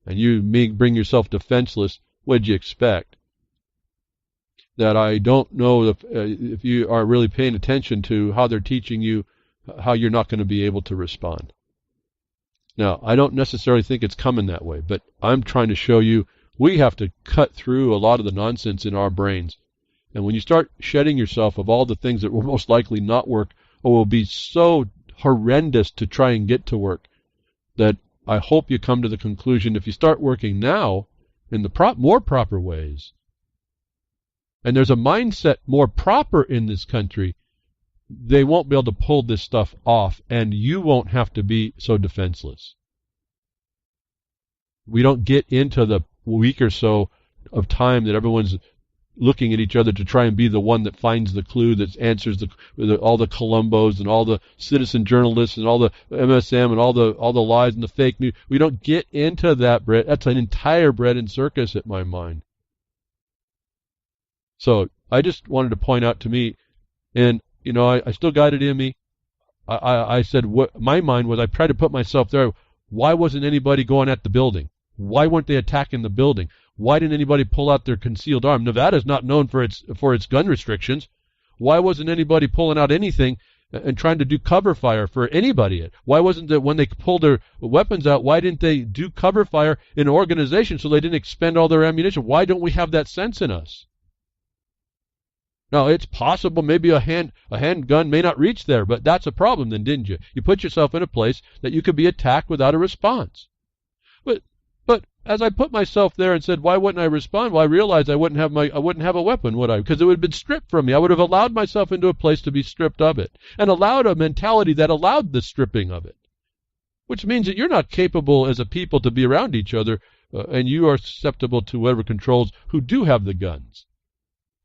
and you bring yourself defenseless. What'd you expect? That I don't know if you are really paying attention to how they're teaching you how you're not going to be able to respond. Now, I don't necessarily think it's coming that way, but I'm trying to show you we have to cut through a lot of the nonsense in our brains. And when you start shedding yourself of all the things that will most likely not work or will be so horrendous to try and get to work, that I hope you come to the conclusion if you start working now in the more proper ways, and there's a mindset more proper in this country, they won't be able to pull this stuff off, and you won't have to be so defenseless. We don't get into the week or so of time that everyone's looking at each other to try and be the one that finds the clue that answers all the Columbos and all the citizen journalists and all the MSM and all the lies and the fake news. We don't get into that, Brett. That's an entire bread and circus in my mind. So I just wanted to point out to me, and I still got it in me. I said what my mind was. I tried to put myself there. Why wasn't anybody going at the building? Why weren't they attacking the building? Why didn't anybody pull out their concealed arm? Nevada's not known for its gun restrictions. Why wasn't anybody pulling out anything and trying to do cover fire for anybody? Why wasn't it when they pulled their weapons out, why didn't they do cover fire in an organization so they didn't expend all their ammunition? Why don't we have that sense in us? Now, it's possible maybe a handgun may not reach there, but that's a problem then, didn't you? You put yourself in a place that you could be attacked without a response. But as I put myself there and said, why wouldn't I respond? Well, I realized I wouldn't have a weapon, would I? Because it would have been stripped from me. I would have allowed myself into a place to be stripped of it, and allowed a mentality that allowed the stripping of it, which means that you're not capable as a people to be around each other, and you are susceptible to whatever controls who do have the guns.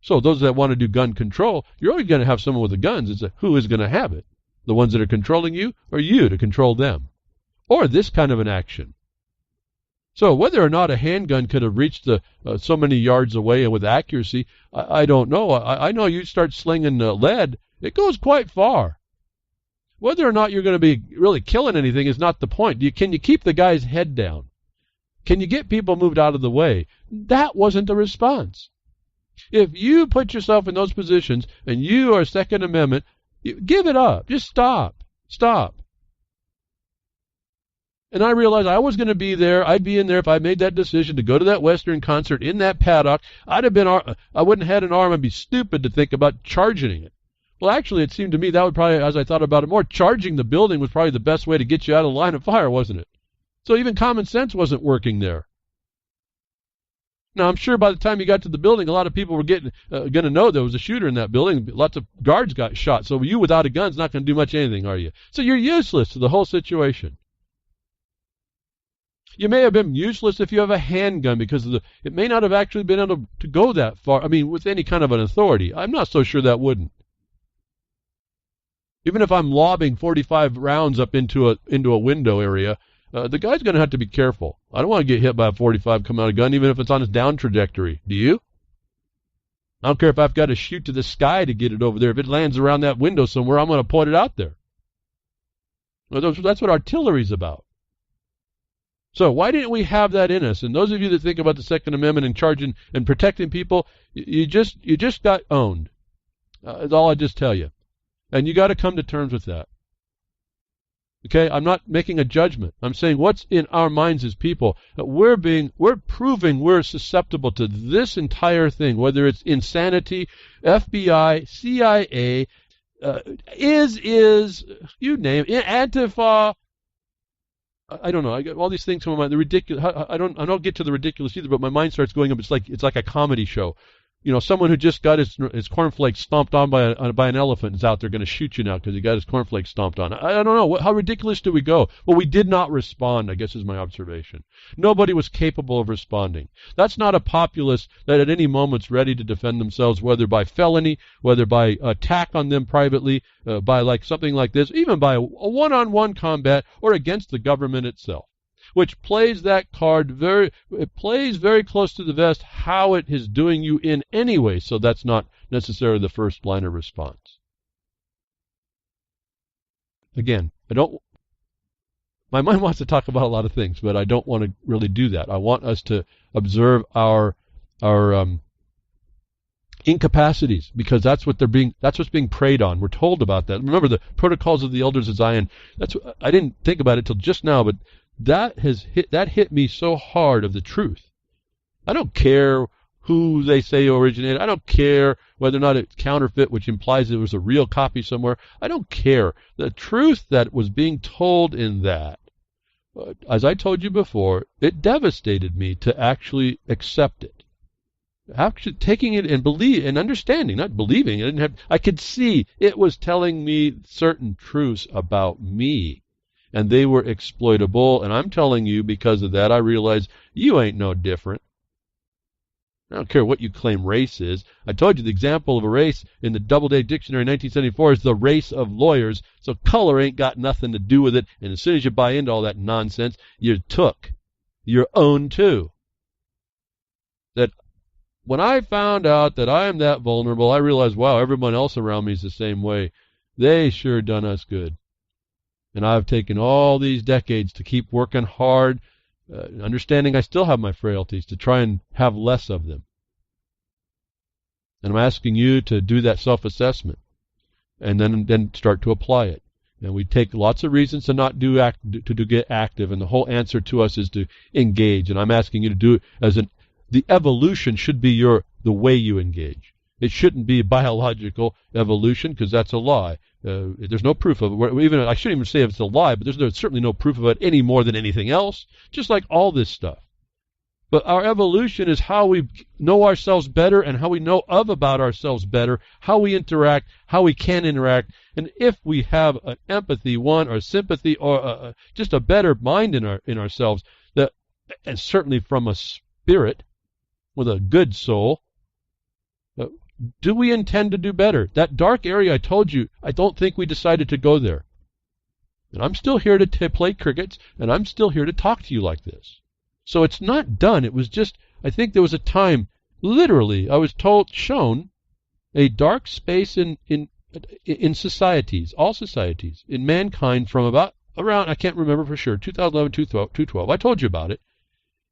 So those that want to do gun control, you're always going to have someone with the guns. It's who is going to have it? The ones that are controlling you, or you to control them? Or this kind of an action? So whether or not a handgun could have reached so many yards away and with accuracy, I don't know. I know you start slinging lead, it goes quite far. Whether or not you're going to be really killing anything is not the point. Can you keep the guy's head down? Can you get people moved out of the way? That wasn't the response. If you put yourself in those positions and you are Second Amendment, give it up. Just stop. Stop. And I realized I was going to be there. I'd be in there if I made that decision to go to that Western concert in that paddock. I wouldn't have had an arm. I'd be stupid to think about charging it. Well, actually, it seemed to me that would probably, as I thought about it more, charging the building was probably the best way to get you out of the line of fire, wasn't it? So even common sense wasn't working there. Now, I'm sure by the time you got to the building, a lot of people were going to know there was a shooter in that building. Lots of guards got shot. So you without a gun's not going to do much anything, are you? So you're useless to the whole situation. You may have been useless if you have a handgun because it may not have actually been able to go that far. I mean, with any kind of an authority. I'm not so sure that wouldn't. Even if I'm lobbing 45 rounds up into a window area, the guy's going to have to be careful. I don't want to get hit by a 45 coming out of a gun, even if it's on its down trajectory. Do you? I don't care if I've got to shoot to the sky to get it over there. If it lands around that window somewhere, I'm going to point it out there. Well, that's what artillery's about. So why didn't we have that in us? And those of you that think about the Second Amendment and charging and protecting people, you just got owned. That's all I just tell you. And you got to come to terms with that. Okay, I'm not making a judgment. I'm saying what's in our minds as people. We're proving we're susceptible to this entire thing, whether it's insanity, FBI, CIA, you name it, Antifa. I don't know. I get all these things in my mind. The ridiculous. I don't get to the ridiculous either. But my mind starts going up. It's like a comedy show. You know, someone who just got his cornflakes stomped on by an elephant is out there going to shoot you now because he got his cornflakes stomped on. I don't know. How ridiculous do we go? Well, we did not respond, I guess is my observation. Nobody was capable of responding. That's not a populace that at any moment's ready to defend themselves, whether by felony, whether by attack on them privately, by like something like this, even by a one-on-one combat or against the government itself. Which plays that card very close to the vest how it is doing you in anyway, so that's not necessarily the first line of response. Again, my mind wants to talk about a lot of things, but I don't want to really do that. I want us to observe our incapacities, because that's what's being preyed on. We're told about that. Remember the protocols of the elders of Zion. I didn't think about it till just now, but that hit me so hard of the truth. I don't care who they say originated. I don't care whether or not it's counterfeit, which implies it was a real copy somewhere. I don't care. The truth that was being told in that, as I told you before, it devastated me to actually accept it. Actually taking it and understanding, not believing. I could see it was telling me certain truths about me. And they were exploitable, and I'm telling you, because of that, I realize you ain't no different. I don't care what you claim race is. I told you the example of a race in the Doubleday Dictionary in 1974 is the race of lawyers, so color ain't got nothing to do with it, and as soon as you buy into all that nonsense, you're took. You're owned too. That when I found out that I am that vulnerable, I realized, wow, everyone else around me is the same way. They sure done us good. And I've taken all these decades to keep working hard, understanding I still have my frailties, to try and have less of them. And I'm asking you to do that self-assessment and then start to apply it. And we take lots of reasons to not to get active, and the whole answer to us is to engage. And I'm asking you to do it the evolution should be the way you engage. It shouldn't be biological evolution, because that's a lie. There's no proof of it. I shouldn't even say if it's a lie, but there's certainly no proof of it any more than anything else, just like all this stuff. But our evolution is how we know ourselves better and how we know about ourselves better, how we interact, how we can interact, and if we have an empathy, or sympathy, or just a better mind in ourselves, and certainly from a spirit with a good soul, do we intend to do better? That dark area I told you, I don't think we decided to go there. And I'm still here to play crickets, and I'm still here to talk to you like this. So it's not done. It was just, I think there was a time, literally, I was shown a dark space in societies, all societies, in mankind from about around, I can't remember for sure, 2011, 2012. I told you about it.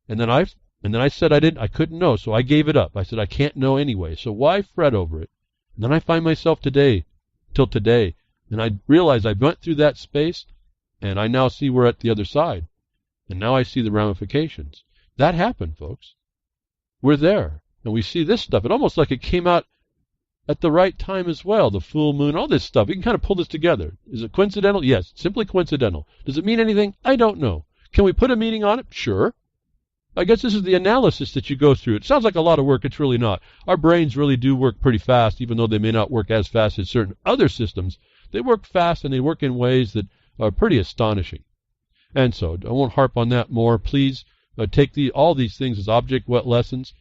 And then I said I couldn't know, so I gave it up. I said I can't know anyway, so why fret over it? And then I find myself till today, and I realize I went through that space, and I now see we're at the other side. And now I see the ramifications. That happened, folks. We're there, and we see this stuff. It almost like it came out at the right time as well, the full moon, all this stuff. You can kind of pull this together. Is it coincidental? Yes, simply coincidental. Does it mean anything? I don't know. Can we put a meaning on it? Sure. I guess this is the analysis that you go through. It sounds like a lot of work. It's really not. Our brains really do work pretty fast, even though they may not work as fast as certain other systems. They work fast, and they work in ways that are pretty astonishing. And so I won't harp on that more. Please take all these things as object lessons.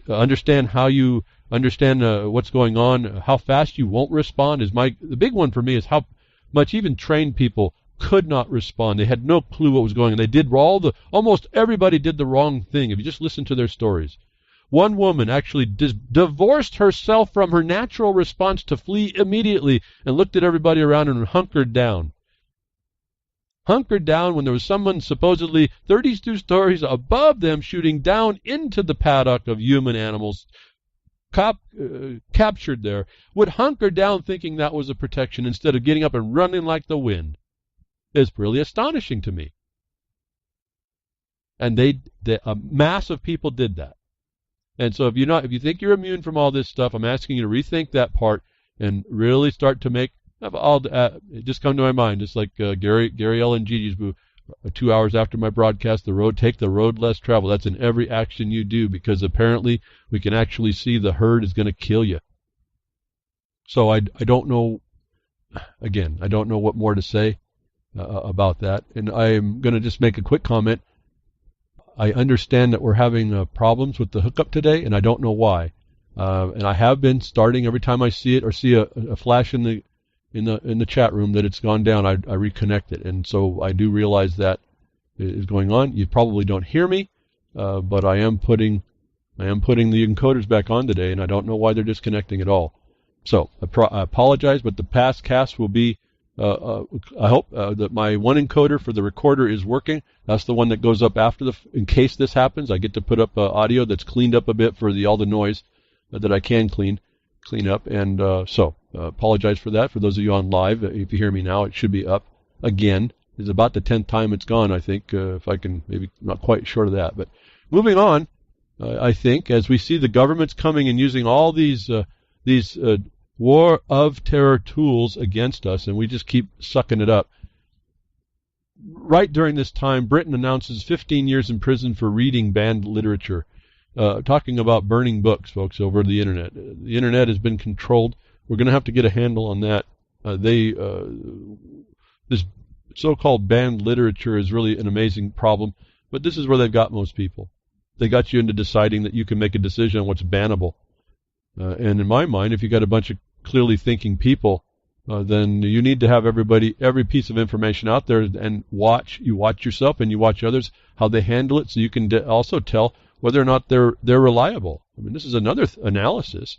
Understand how you understand what's going on. How fast you won't respond is the big one for me is how much even trained people could not respond. They had no clue what was going on. They did almost everybody did the wrong thing. If you just listen to their stories. One woman actually divorced herself from her natural response to flee immediately and looked at everybody around her and hunkered down. Hunkered down when there was someone supposedly 32 stories above them shooting down into the paddock of human animals captured there, would hunker down thinking that was a protection instead of getting up and running like the wind. It's really astonishing to me. And a mass of people did that. And so if you think you're immune from all this stuff, I'm asking you to rethink that part and really start to make it just come to my mind. It's like Gary L. and Gigi's boo. 2 hours after my broadcast, take the road less traveled. That's in every action you do, because apparently we can actually see the herd is going to kill you. So I don't know. Again, I don't know what more to say about that, and I'm going to just make a quick comment. I understand that we're having problems with the hookup today, and I don't know why. And I have been starting every time I see it or see a flash in the chat room that it's gone down, I reconnect it, and so I do realize that is going on. You probably don't hear me, but I am putting the encoders back on today, and I don't know why they're disconnecting at all. So I apologize, but the past cast will be. I hope that my one encoder for the recorder is working. That's the one that goes up after in case this happens. I get to put up audio that's cleaned up a bit for all the noise that I can clean up, and so apologize for that. For those of you on live, if you hear me now, it should be up again. It's about the 10th time it's gone, I think, if I can, maybe not quite short of that. But moving on, I think, as we see the government's coming and using all these war of terror tools against us, and we just keep sucking it up. Right during this time, Britain announces 15 years in prison for reading banned literature. Talking about burning books, folks, over the internet. The internet has been controlled. We're going to have to get a handle on that. This so-called banned literature is really an amazing problem, but this is where they've got most people. They got you into deciding that you can make a decision on what's bannable. And in my mind, if you got a bunch of clearly thinking people, then you need to have every piece of information out there, and you watch yourself and you watch others, how they handle it, so you can also tell whether or not they're reliable. I mean, this is another analysis.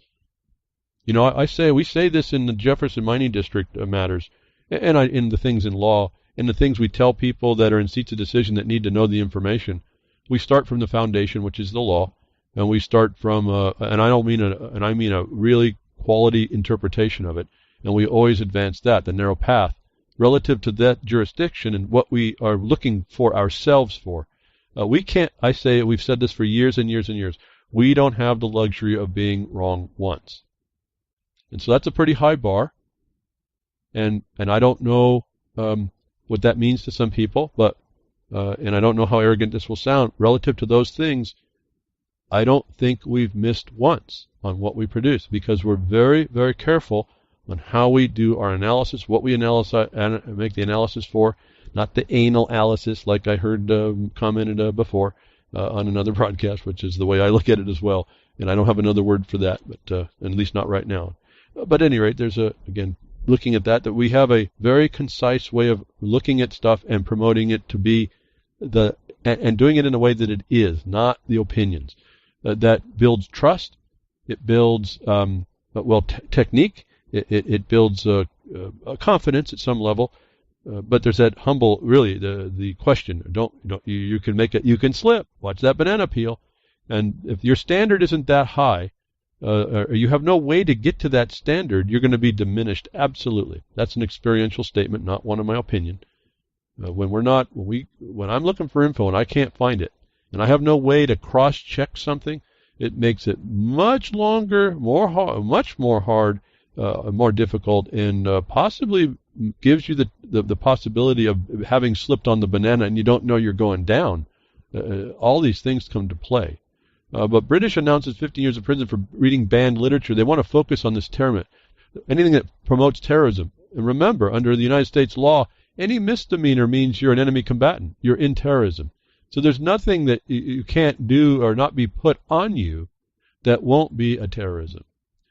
You know, we say this in the Jefferson Mining District matters, and in the things in law, and the things we tell people that are in seats of decision that need to know the information. We start from the foundation, which is the law, and we start from, and I mean a really quality interpretation of it, and we always advance that, the narrow path, relative to that jurisdiction and what we are looking for ourselves for. We can't, I say, we've said this for years and years and years, we don't have the luxury of being wrong once. And so that's a pretty high bar, and I don't know what that means to some people, but and I don't know how arrogant this will sound. Relative to those things, I don't think we've missed once on what we produce, because we're very, very careful on how we do our analysis, what we make the analysis for, not the anal analysis like I heard commented before on another broadcast, which is the way I look at it as well. And I don't have another word for that, but at least not right now. But at any rate, there's again, looking at that we have a very concise way of looking at stuff and promoting it to be the and doing it in a way that it is, not the opinions. That builds trust. It builds technique. It builds confidence at some level. But there's that humble, really, the question. You can make it. You can slip. Watch that banana peel. And if your standard isn't that high, or you have no way to get to that standard, you're going to be diminished. Absolutely. That's an experiential statement, not one of my opinion. When I'm looking for info and I can't find it, and I have no way to cross-check something, it makes it much longer, much more hard, more difficult, and possibly gives you the possibility of having slipped on the banana and you don't know you're going down. All these things come to play. But British announces 15 years of prison for reading banned literature. They want to focus on this term, anything that promotes terrorism. And remember, under the United States law, any misdemeanor means you're an enemy combatant. You're in terrorism. So there's nothing that you can't do or not be put on you that won't be a terrorism.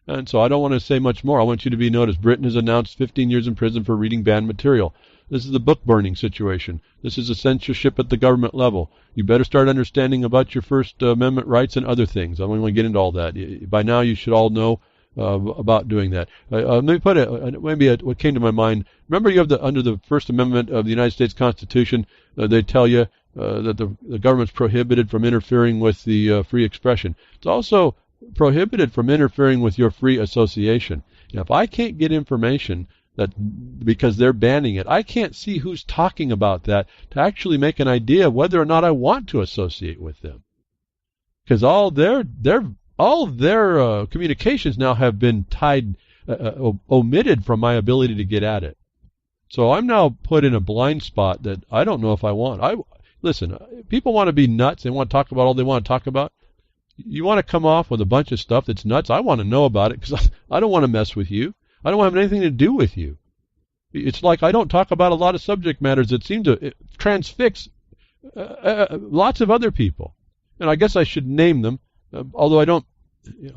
And so I don't want to say much more. I want you to be noticed. Britain has announced 15 years in prison for reading banned material. This is the book burning situation. This is a censorship at the government level. You better start understanding about your First Amendment rights and other things. I don't want to get into all that. By now you should all know about doing that. Let me put it, what came to my mind. Remember, you have under the First Amendment of the United States Constitution, they tell you that the government's prohibited from interfering with the free expression. It's also prohibited from interfering with your free association. Now, if I can't get information because they're banning it, I can't see who's talking about that to actually make an idea of whether or not I want to associate with them. Because all their communications now have been omitted from my ability to get at it. So I'm now put in a blind spot that I don't know if I want. Listen, people want to be nuts. They want to talk about all they want to talk about. You want to come off with a bunch of stuff that's nuts. I want to know about it because I don't want to mess with you. I don't have anything to do with you. It's like I don't talk about a lot of subject matters that seem to transfix lots of other people. And I guess I should name them, although I don't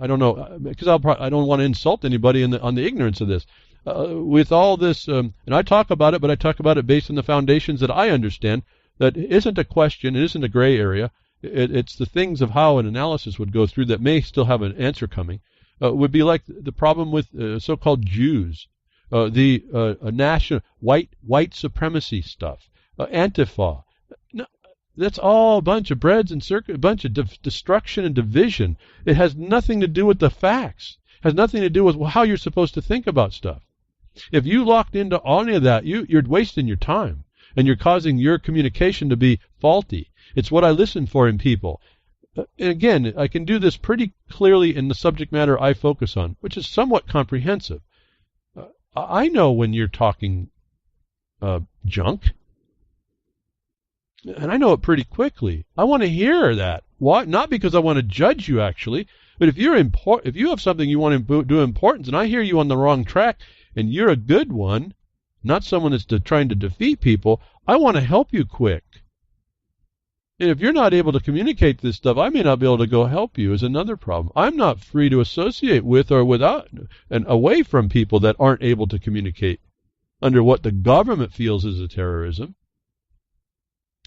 know, because I don't want to insult anybody on the ignorance of this. With all this, and I talk about it, but I talk about it based on the foundations that I understand. That isn't a question. It isn't a gray area. It's the things of how an analysis would go through that may still have an answer coming. Would be like the problem with so-called Jews, the national white supremacy stuff, Antifa. No, that's all a bunch of breads and circuits, a bunch of destruction and division. It has nothing to do with the facts. It has nothing to do with how you're supposed to think about stuff. If you locked into any of that, you're wasting your time, and you're causing your communication to be faulty. It's what I listen for in people. And again, I can do this pretty clearly in the subject matter I focus on, which is somewhat comprehensive. I know when you're talking junk, and I know it pretty quickly. I want to hear that. Why? Not because I want to judge you, actually, but if you have something you want to do importance, and I hear you on the wrong track, and you're a good one, not someone that's trying to defeat people, I want to help you quick. And if you're not able to communicate this stuff, I may not be able to go help you is another problem. I'm not free to associate with or without and away from people that aren't able to communicate under what the government feels is a terrorism.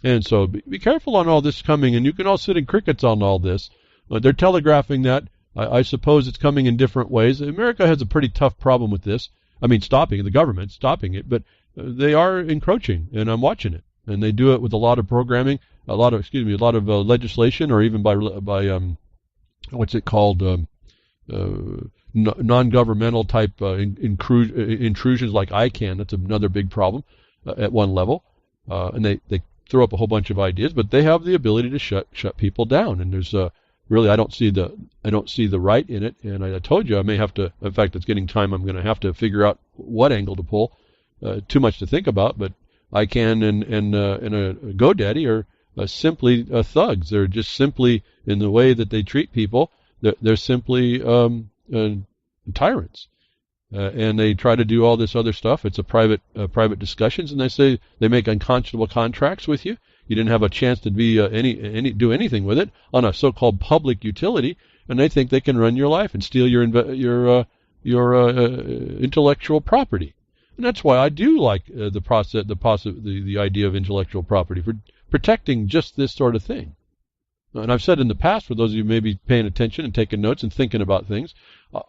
And so be careful on all this coming, and you can all sit in crickets on all this. They're telegraphing that. I suppose it's coming in different ways. America has a pretty tough problem with this. I mean, the government stopping it, but they are encroaching, and I'm watching it. And they do it with a lot of programming, a lot of legislation, or even by what's it called, non-governmental type intrusions like ICANN. That's another big problem at one level. And they throw up a whole bunch of ideas, but they have the ability to shut people down. And there's really I don't see the right in it. And I told you I may have to. In fact, it's getting time. I'm going to have to figure out what angle to pull. Too much to think about, but ICANN and a GoDaddy are simply thugs. They're just simply, in the way that they treat people, they're simply tyrants. And they try to do all this other stuff. It's a private discussions, and they say they make unconscionable contracts with you. You didn't have a chance to be do anything with it on a so-called public utility, and they think they can run your life and steal your intellectual property. And that's why I do like the idea of intellectual property protecting just this sort of thing. And I've said in the past, for those of you maybe paying attention and taking notes and thinking about things,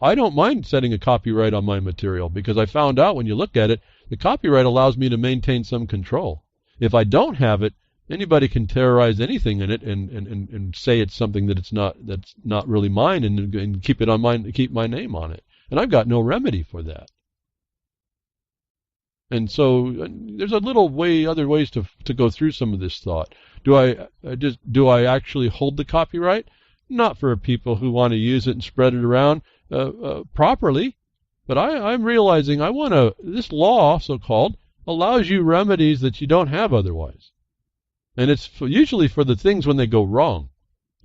I don't mind setting a copyright on my material, because I found out when you look at it, the copyright allows me to maintain some control. If I don't have it, anybody can terrorize anything in it and say it's something that's not really mine, and keep it on mine, keep my name on it. And I've got no remedy for that. And so there's a little other ways to go through some of this thought. Do I actually hold the copyright? Not for people who want to use it and spread it around properly, but I'm realizing this law, so-called, allows you remedies that you don't have otherwise. And it's usually for the things when they go wrong.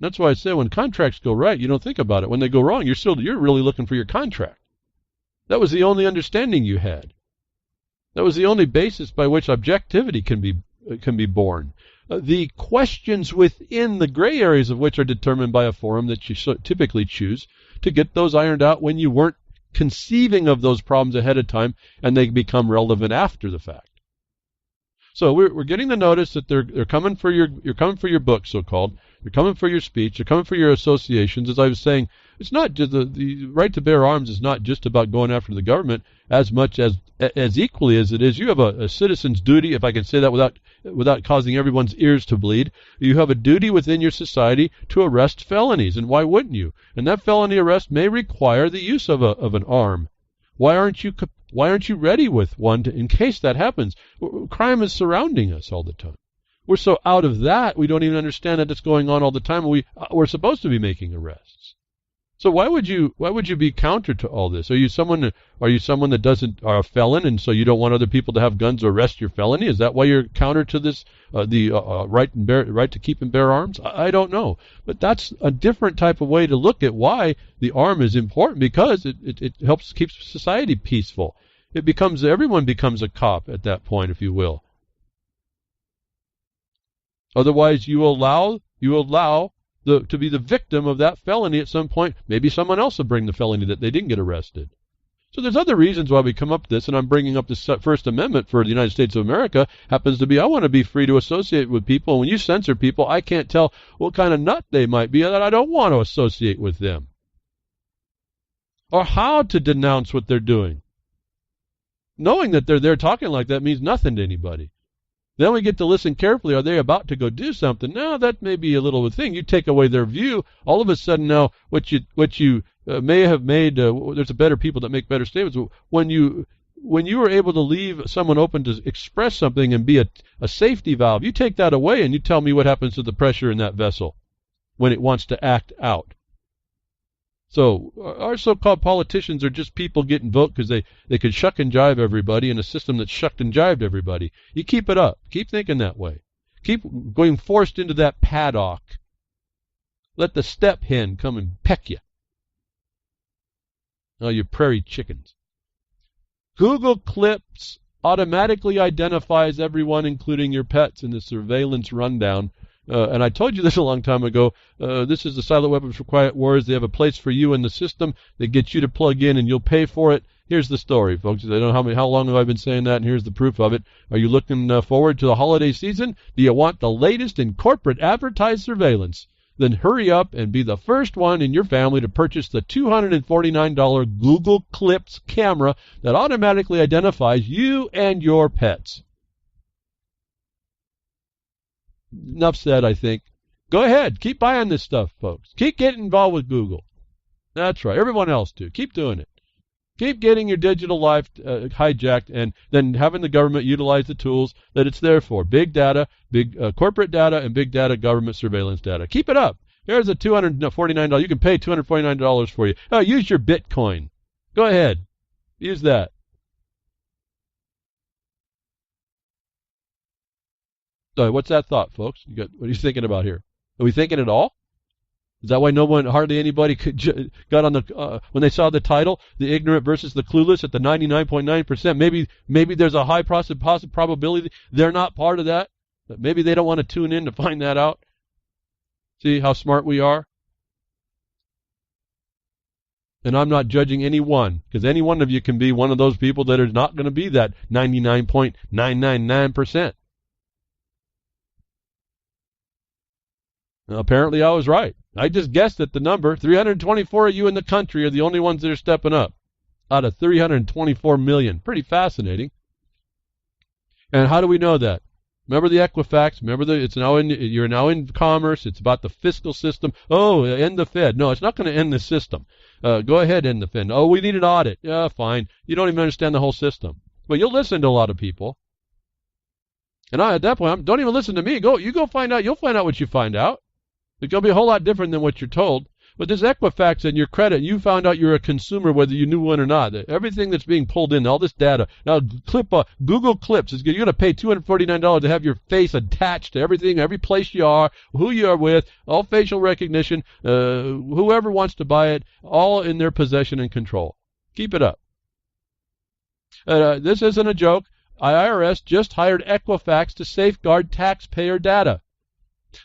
That's why I say when contracts go right, you don't think about it. When they go wrong, you're really looking for your contract. That was the only understanding you had. That was the only basis by which objectivity can be born. The questions within the gray areas of which are determined by a forum that you typically choose to get those ironed out when you weren't conceiving of those problems ahead of time, and they become relevant after the fact. So we're getting the notice that they're coming for you're coming for your book, so-called. They're coming for your speech. They're coming for your associations. As I was saying, it's not just the right to bear arms is not just about going after the government as much as equally as it is. You have a citizen's duty, if I can say that without causing everyone's ears to bleed. You have a duty within your society to arrest felonies, and why wouldn't you? And that felony arrest may require the use of an arm. Why aren't you ready with one in case that happens? Crime is surrounding us all the time. We're so out of that, we don't even understand that it's going on all the time. We're supposed to be making arrests. So why would you be counter to all this? Are you someone that are a felon, and so you don't want other people to have guns or arrest your felony? Is that why you're counter to this, right to keep and bear arms? I don't know, but that's a different type of way to look at why the arm is important, because it helps keep society peaceful. Everyone becomes a cop at that point, if you will. Otherwise, you allow to be the victim of that felony at some point. Maybe someone else will bring the felony that they didn't get arrested. So there's other reasons why we come up with this, and I'm bringing up this First Amendment for the United States of America. Happens to be I want to be free to associate with people. When you censor people, I can't tell what kind of nut they might be, that I don't want to associate with them. Or how to denounce what they're doing. Knowing that they're there talking like that means nothing to anybody. Then we get to listen carefully. Are they about to go do something? Now, that may be a little of a thing. You take away their view, all of a sudden now what you may have made, there's better people that make better statements. When you are able to leave someone open to express something and be a safety valve, you take that away and you tell me what happens to the pressure in that vessel when it wants to act out. So our so-called politicians are just people getting vote because they could shuck and jive everybody in a system that shucked and jived everybody. You keep it up. Keep thinking that way. Keep going forced into that paddock. Let the step hen come and peck you. Oh, you prairie chickens. Google Clips automatically identifies everyone, including your pets, in the surveillance rundown. And I told you this a long time ago. This is the silent weapons for quiet wars. They have a place for you in the system. They get you to plug in, and you'll pay for it. Here's the story, folks. I don't know how long have I been saying that, and here's the proof of it. Are you looking forward to the holiday season? Do you want the latest in corporate advertised surveillance? Then hurry up and be the first one in your family to purchase the $249 Google Clips camera that automatically identifies you and your pets. Enough said, I think. Go ahead. Keep buying this stuff, folks. Keep getting involved with Google. That's right. Everyone else, too. Keep doing it. Keep getting your digital life hijacked, and then having the government utilize the tools that it's there for. Big data, big corporate data, and big data government surveillance data. Keep it up. Here's a $249. You can pay $249 for you. Use your Bitcoin. Go ahead. Use that. So what's that thought, folks? What are you thinking about here? Are we thinking at all? Is that why hardly anybody got on the when they saw the title, the ignorant versus the clueless at the 99.9%? Maybe there's a high probability they're not part of that. But maybe they don't want to tune in to find that out. See how smart we are? And I'm not judging anyone, because any one of you can be one of those people that are not going to be that 99.999%. Apparently I was right. I just guessed at the number. 324 of you in the country are the only ones that are stepping up out of 324 million. Pretty fascinating. And how do we know that? Remember the Equifax? Remember you're now in commerce. It's about the fiscal system. Oh, end the Fed. No, it's not going to end the system. Go ahead, end the Fed. Oh, we need an audit. Yeah, fine. You don't even understand the whole system. But you'll listen to a lot of people. And at that point, don't even listen to me. You go find out. You'll find out what you find out. It's going to be a whole lot different than what you're told. But this Equifax and your credit, you found out you're a consumer whether you knew one or not. Everything that's being pulled in, all this data. Now, Google Clips, you're going to pay $249 to have your face attached to everything, every place you are, who you are with, all facial recognition, whoever wants to buy it, all in their possession and control. Keep it up. This isn't a joke. IRS just hired Equifax to safeguard taxpayer data.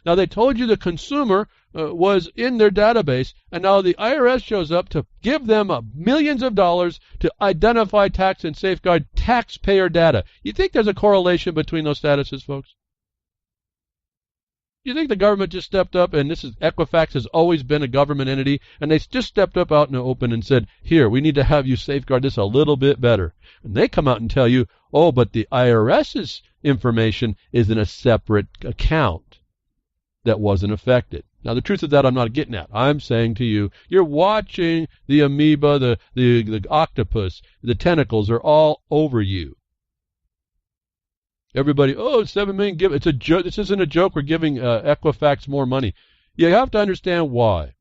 Now, they told you the consumer was in their database, and now the IRS shows up to give them millions of dollars to identify, tax, and safeguard taxpayer data. You think there's a correlation between those statuses, folks? You think the government just stepped up, and Equifax has always been a government entity, and they just stepped up out in the open and said, here, we need to have you safeguard this a little bit better. And they come out and tell you, oh, but the IRS's information is in a separate account that wasn't affected. Now, the truth of that I'm not getting at. I'm saying to you, you're watching the amoeba, the octopus, the tentacles are all over you. Everybody, oh, 7 million, it's a joke. This isn't a joke. We're giving Equifax more money. You have to understand why.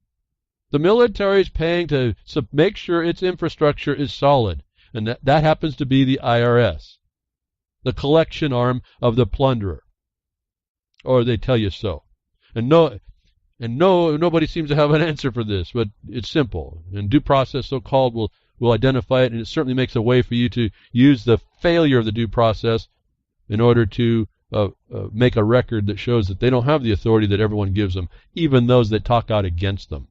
The military is paying to make sure its infrastructure is solid, and that happens to be the IRS, the collection arm of the plunderer. Or they tell you so. Nobody seems to have an answer for this, but it's simple. And due process, so-called, will identify it, and it certainly makes a way for you to use the failure of the due process in order to make a record that shows that they don't have the authority that everyone gives them, even those that talk out against them.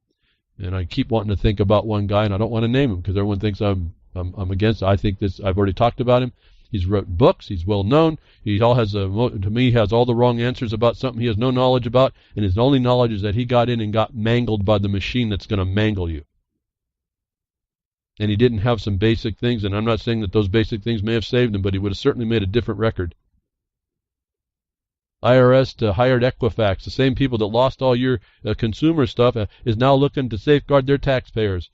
And I keep wanting to think about one guy, and I don't want to name him because everyone thinks I'm against. I think this. I've already talked about him. He's written books. He's well known. He has all the wrong answers about something he has no knowledge about, and his only knowledge is that he got in and got mangled by the machine that's going to mangle you. And he didn't have some basic things, and I'm not saying that those basic things may have saved him, but he would have certainly made a different record. IRS hired Equifax, the same people that lost all your consumer stuff, is now looking to safeguard their taxpayers.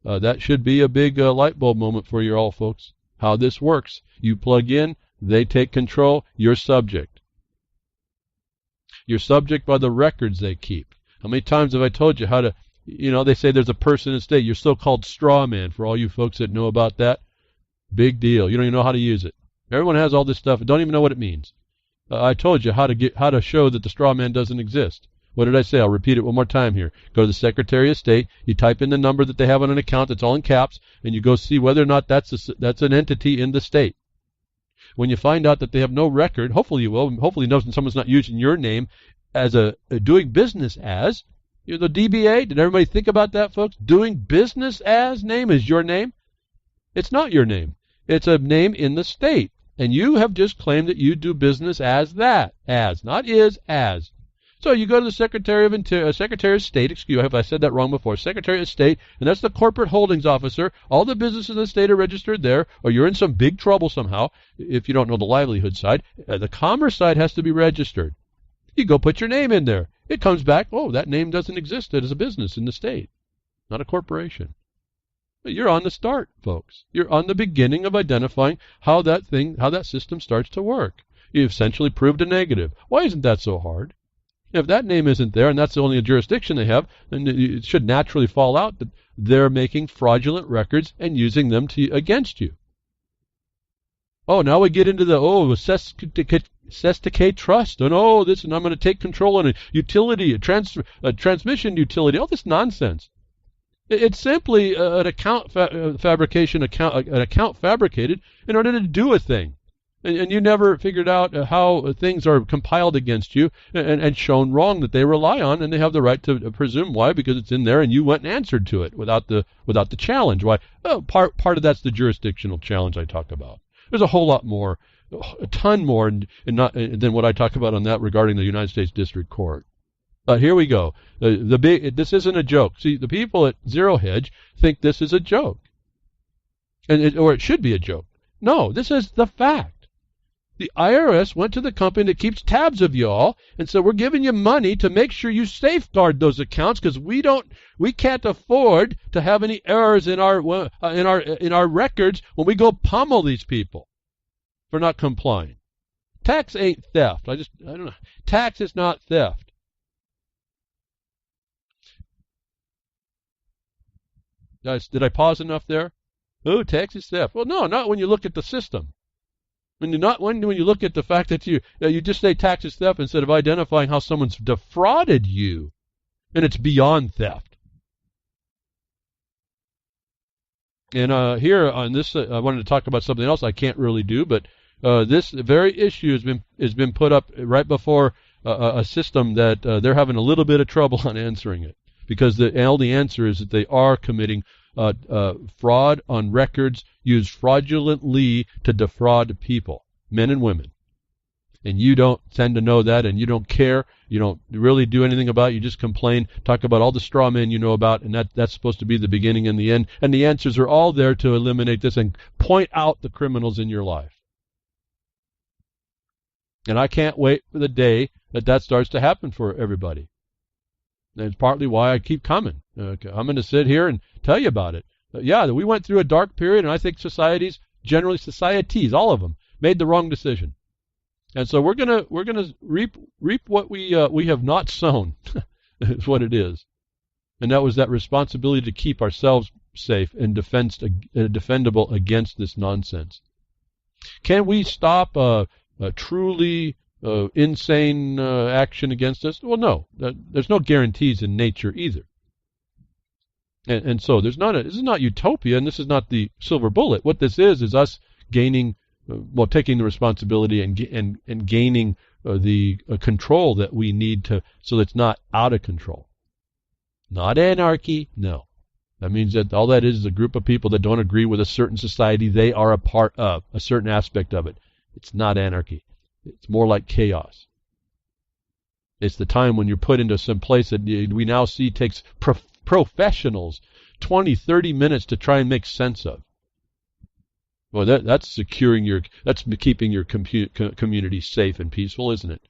That should be a big light bulb moment for you all, folks. How this works. You plug in, they take control, you're subject. You're subject by the records they keep. How many times have I told you how to, they say there's a person in state, your so-called straw man, for all you folks that know about that. Big deal. You don't even know how to use it. Everyone has all this stuff and don't even know what it means. I told you how to show that the straw man doesn't exist. What did I say? I'll repeat it one more time here. Go to the Secretary of State. You type in the number that they have on an account. It's all in caps. And you go see whether or not that's an entity in the state. When you find out that they have no record, hopefully you will. Hopefully someone's not using your name as a doing business as. The DBA, did everybody think about that, folks? Doing business as name is your name. It's not your name. It's a name in the state. And you have just claimed that you do business as that. As, not is, as. So you go to the Secretary of State, if I said that wrong before, Secretary of State, and that's the corporate holdings officer. All the businesses in the state are registered there, or you're in some big trouble somehow, if you don't know the livelihood side. The commerce side has to be registered. You go put your name in there. It comes back, oh, that name doesn't exist as a business in the state, not a corporation. But you're on the start, folks. You're on the beginning of identifying how that system starts to work. You've essentially proved a negative. Why isn't that so hard? If that name isn't there, and that's the only jurisdiction they have, then it should naturally fall out that they're making fraudulent records and using them against you. Oh, now we get into the, Sesticate trust, and I'm going to take control on a utility, a transmission utility, all this nonsense. It's simply an account fabricated in order to do a thing. And you never figured out how things are compiled against you and shown wrong that they rely on, and they have the right to presume why, because it's in there and you went and answered to it without the challenge. Why? Part of that's the jurisdictional challenge I talk about. There's a whole lot more, a ton more, than what I talk about on that regarding the United States District Court. Here we go. This isn't a joke. See, the people at Zero Hedge think this is a joke, or it should be a joke. No, this is the fact. The IRS went to the company that keeps tabs of y'all and said, we're giving you money to make sure you safeguard those accounts because we can't afford to have any errors in our records when we go pummel these people for not complying. Tax ain't theft. I don't know. Tax is not theft. Did I pause enough there? Oh, tax is theft. Well, no, not when you look at the system. When you look at the fact that you just say tax is theft instead of identifying how someone's defrauded you, and it's beyond theft. And here on this, I wanted to talk about something else I can't really do, but this very issue has been put up right before a system that they're having a little bit of trouble on answering it, because the only answer is that they are committing fraud on records used fraudulently to defraud people, men and women. And you don't tend to know that, and you don't care. You don't really do anything about it. You just complain, talk about all the straw men you know about, and that's supposed to be the beginning and the end. And the answers are all there to eliminate this and point out the criminals in your life. And I can't wait for the day that starts to happen for everybody. And it's partly why I keep coming. I'm going to sit here and tell you about it. We went through a dark period, and I think societies, all of them, made the wrong decision. And so we're gonna reap what we have not sown. Is what it is. And that was that responsibility to keep ourselves safe and defendable against this nonsense. Can we stop a truly insane action against us? Well, no. There's no guarantees in nature either. And so this is not utopia, and this is not the silver bullet. What this is us gaining, taking the responsibility and gaining the control that we need so that it's not out of control. Not anarchy, no. That means that all that is a group of people that don't agree with a certain society they are a part of, a certain aspect of it. It's not anarchy. It's more like chaos. It's the time when you're put into some place that we now see takes professionals 20, 30 minutes to try and make sense of. Well, that's keeping your community safe and peaceful, isn't it?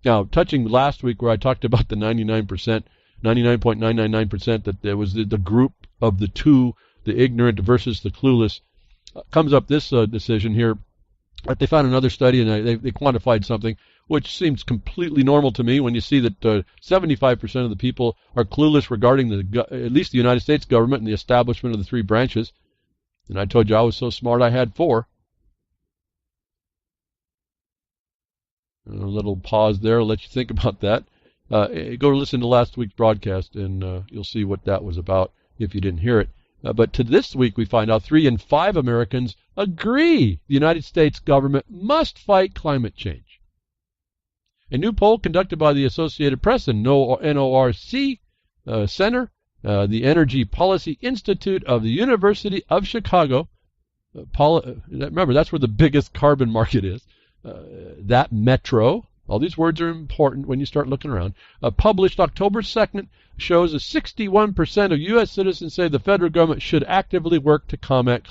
Now, touching last week where I talked about the 99.999%, that there was the group of the two, the ignorant versus the clueless, comes up this decision here. That they found another study, and they quantified something, which seems completely normal to me when you see that 75% of the people are clueless regarding at least the United States government and the establishment of the three branches. And I told you I was so smart I had 4. A little pause there. I'll let you think about that. Go listen to last week's broadcast, and you'll see what that was about if you didn't hear it. But to this week, we find out 3 in 5 Americans agree the United States government must fight climate change. A new poll conducted by the Associated Press and NORC Center, the Energy Policy Institute of the University of Chicago, remember, that's where the biggest carbon market is, that metro, all these words are important when you start looking around, published October 2nd, shows that 61% of U.S. citizens say the federal government should actively work to combat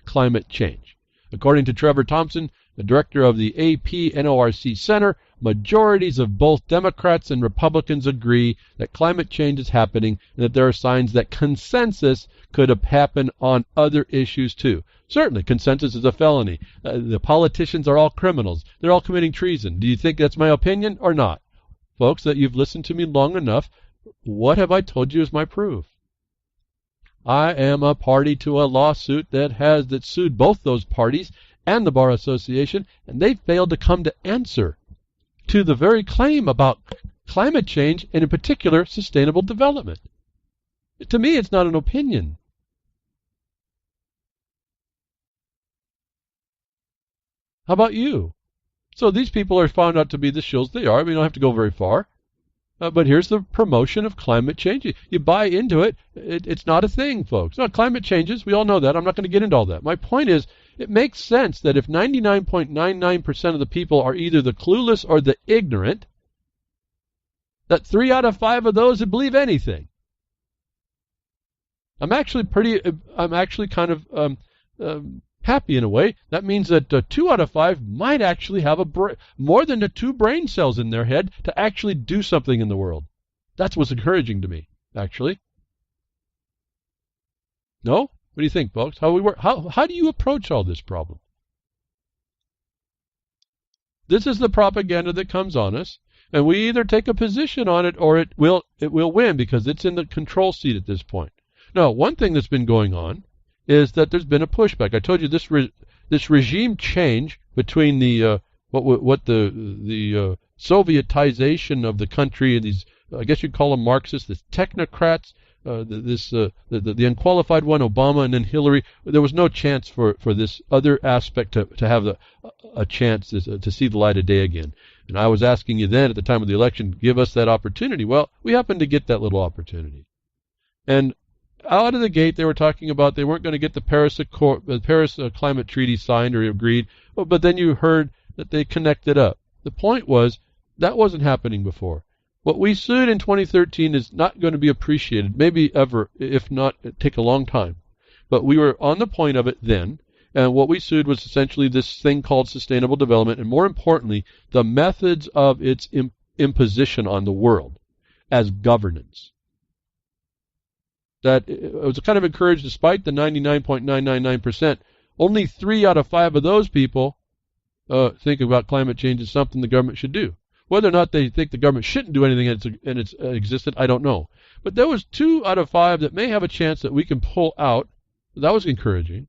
climate change. According to Trevor Thompson, the director of the AP NORC Center, majorities of both Democrats and Republicans agree that climate change is happening and that there are signs that consensus could happen on other issues too. Certainly, consensus is a felony. The politicians are all criminals. They're all committing treason. Do you think that's my opinion or not? Folks, that you've listened to me long enough, what have I told you is my proof? I am a party to a lawsuit that sued both those parties and the Bar Association, and they failed to come to answer to the very claim about climate change and in particular sustainable development. To me, it's not an opinion. How about you? So these people are found out to be the shills they are. We don't have to go very far. But here's the promotion of climate change. You buy into it. It's not a thing, folks. No, climate changes. We all know that. I'm not going to get into all that. My point is, It makes sense that if 99.99% of the people are either the clueless or the ignorant, that 3 out of 5 of those would believe anything. I'm actually kind of happy in a way. That means that 2 out of 5 might actually have more than the 2 brain cells in their head to actually do something in the world. That's what's encouraging to me, actually. No? What do you think, folks? How do you approach all this problem? This is the propaganda that comes on us, and we either take a position on it or it will win because it's in the control seat at this point. Now, one thing that's been going on is that there's been a pushback. I told you this regime change between the Sovietization of the country and these, I guess you'd call them Marxists, the technocrats, the unqualified one, Obama, and then Hillary. There was no chance for this other aspect to have a chance to see the light of day again. And I was asking you then at the time of the election, give us that opportunity. Well, we happened to get that little opportunity. And out of the gate, they were talking about they weren't going to get the Paris Climate Treaty signed or agreed, but then you heard that they connected up. The point was that wasn't happening before. What we sued in 2013 is not going to be appreciated, maybe ever, if not, take a long time. But we were on the point of it then, and what we sued was essentially this thing called sustainable development, and more importantly, the methods of its imposition on the world as governance. That it was kind of encouraged, despite the 99.999%, only 3 out of 5 of those people think about climate change as something the government should do. Whether or not they think the government shouldn't do anything in its existence, I don't know. But there was 2 out of 5 that may have a chance that we can pull out. That was encouraging.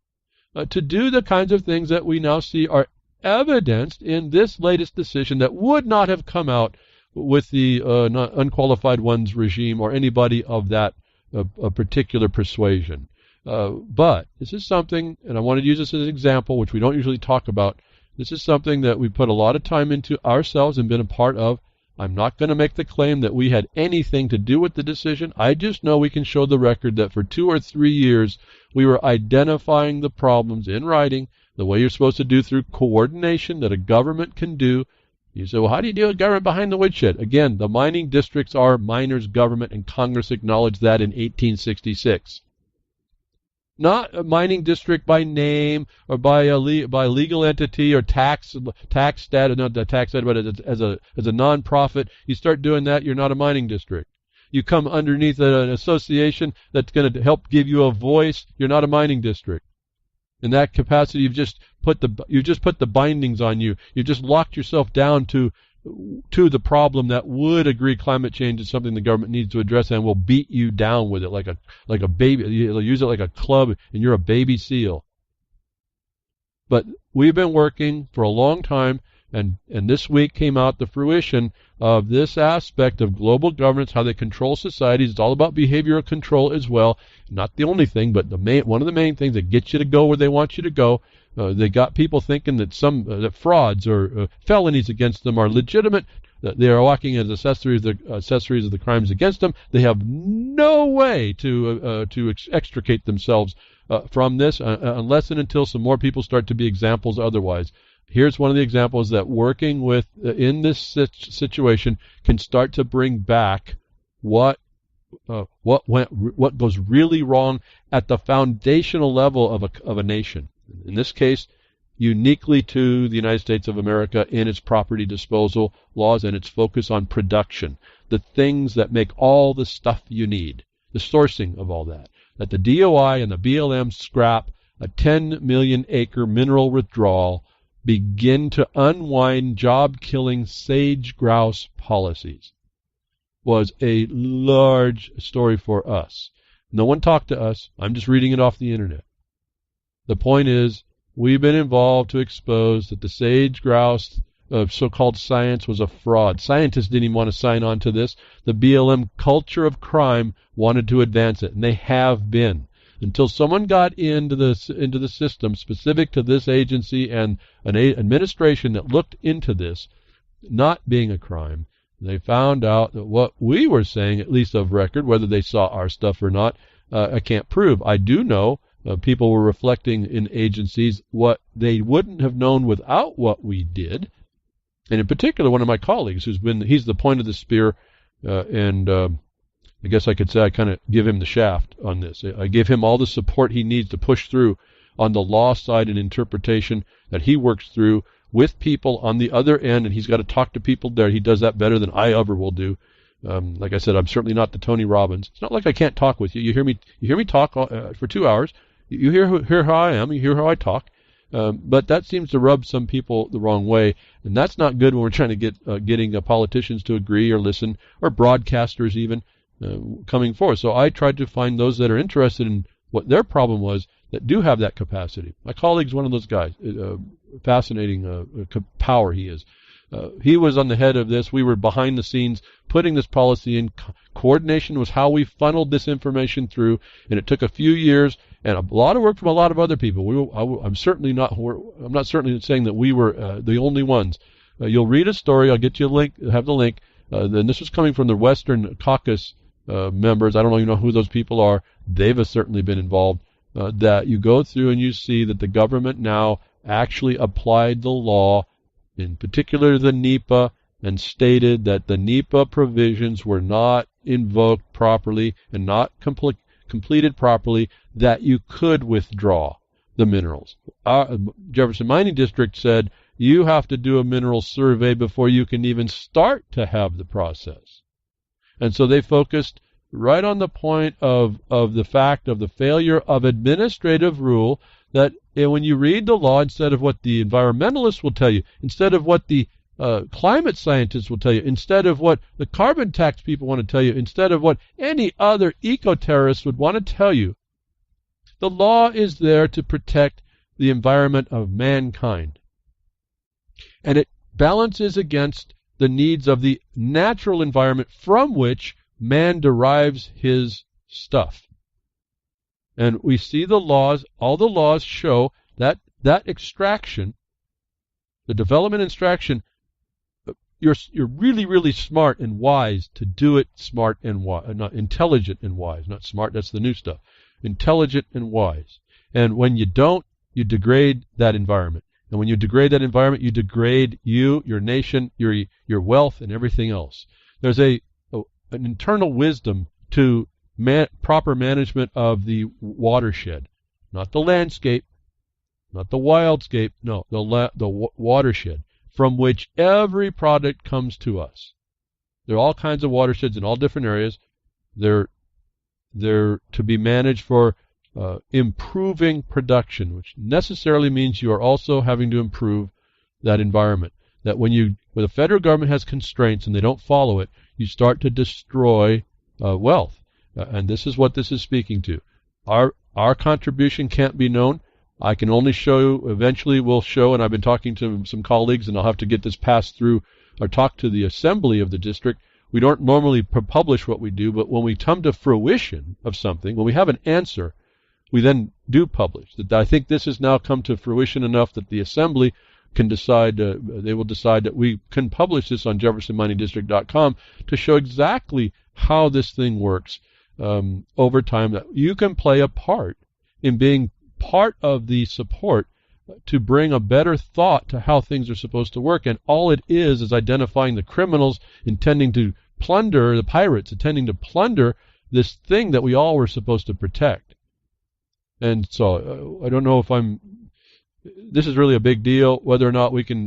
To do the kinds of things that we now see are evidenced in this latest decision that would not have come out with the unqualified ones regime or anybody of that a particular persuasion. But this is something, and I want to use this as an example, which we don't usually talk about. This is something that we put a lot of time into ourselves and been a part of. I'm not going to make the claim that we had anything to do with the decision. I just know we can show the record that for 2 or 3 years we were identifying the problems in writing, the way you're supposed to do through coordination that a government can do. You say, well, how do you deal with government behind the woodshed? Again, the mining districts are miners' government, and Congress acknowledged that in 1866. Not a mining district by name or by legal entity or tax status, not the tax status, but as a non-profit. You start doing that, you're not a mining district. You come underneath an association that's going to help give you a voice, you're not a mining district. In that capacity, you've just put the bindings on you. You've just locked yourself down to the problem that would agree climate change is something the government needs to address, and will beat you down with it like a baby. They'll use it like a club, and you're a baby seal. But we've been working for a long time, and this week came out the fruition of this aspect of global governance, how they control societies. It's all about behavioral control as well. Not the only thing, but one of the main things that gets you to go where they want you to go. They got people thinking that that frauds or felonies against them are legitimate. They are walking as accessories of the crimes against them. They have no way to extricate themselves from this unless and until some more people start to be examples otherwise. Here's one of the examples that working with in this situation can start to bring back what goes really wrong at the foundational level of a nation. In this case, uniquely to the United States of America in its property disposal laws and its focus on production, the things that make all the stuff you need, the sourcing of all that. That the DOI and the BLM scrap a 10 million acre mineral withdrawal, begin to unwind job-killing sage grouse policies, was a large story for us. No one talked to us. I'm just reading it off the internet. The point is, we've been involved to expose that the sage grouse of so-called science was a fraud. Scientists didn't even want to sign on to this. The BLM culture of crime wanted to advance it, and they have been. Until someone got into the system specific to this agency and an administration that looked into this not being a crime, they found out that what we were saying, at least of record, whether they saw our stuff or not, I can't prove. I do know People were reflecting in agencies what they wouldn't have known without what we did. And in particular, one of my colleagues he's the point of the spear, and I guess I could say I kind of give him the shaft on this. I give him all the support he needs to push through on the law side and interpretation that he works through with people on the other end, and he's got to talk to people there. He does that better than I ever will do. Like I said, I'm certainly not the Tony Robbins. It's not like I can't talk with you. You hear me talk for 2 hours. You hear how I am. You hear how I talk. But that seems to rub some people the wrong way, and that's not good when we're trying to getting politicians to agree or listen, or broadcasters even coming forward. So I tried to find those that are interested in what their problem was that do have that capacity. My colleague's one of those guys. Fascinating power he is. He was on the head of this. We were behind the scenes putting this policy in. Coordination was how we funneled this information through, and it took a few years and a lot of work from a lot of other people. I'm not certainly saying that we were the only ones. You'll read a story. I'll get you a link. Have the link. Then this was coming from the Western Caucus members. I don't even know who those people are. They've certainly been involved. That you go through and you see that the government now actually applied the law, in particular the NEPA, and stated that the NEPA provisions were not invoked properly and not completed properly, that you could withdraw the minerals. Jefferson Mining District said you have to do a mineral survey before you can even start to have the process. And so they focused right on the point of the fact of the failure of administrative rule, that when you read the law, instead of what the environmentalists will tell you, instead of what the climate scientists will tell you, instead of what the carbon tax people want to tell you, instead of what any other eco-terrorists would want to tell you, the law is there to protect the environment of mankind. And it balances against the needs of the natural environment from which man derives his stuff. And we see the laws, all the laws show that extraction, the development and extraction, you're really, really smart and wise to do it smart and wise, not intelligent and wise, not smart, that's the new stuff. Intelligent and wise. And when you don't, you degrade that environment. And when you degrade that environment, you degrade you, your nation, your wealth, and everything else. There's an internal wisdom to proper management of the watershed, not the landscape, not the wildscape, no, the watershed from which every product comes to us. There are all kinds of watersheds in all different areas. They're to be managed for improving production, which necessarily means you are also having to improve that environment. That when the federal government has constraints and they don't follow it, you start to destroy wealth. And this is what this is speaking to. Our contribution can't be known. I can only show, eventually we'll show, and I've been talking to some colleagues, and I'll have to get this passed through or talk to the assembly of the district. We don't normally publish what we do, but when we come to fruition of something, when we have an answer, we then do publish. I think this has now come to fruition enough that the assembly can decide, they will decide that we can publish this on jeffersonminingdistrict.com to show exactly how this thing works over time, that you can play a part in being part of the support to bring a better thought to how things are supposed to work. And all it is identifying the criminals intending to plunder, the pirates intending to plunder this thing that we all were supposed to protect. And so I don't know if this is really a big deal, whether or not we can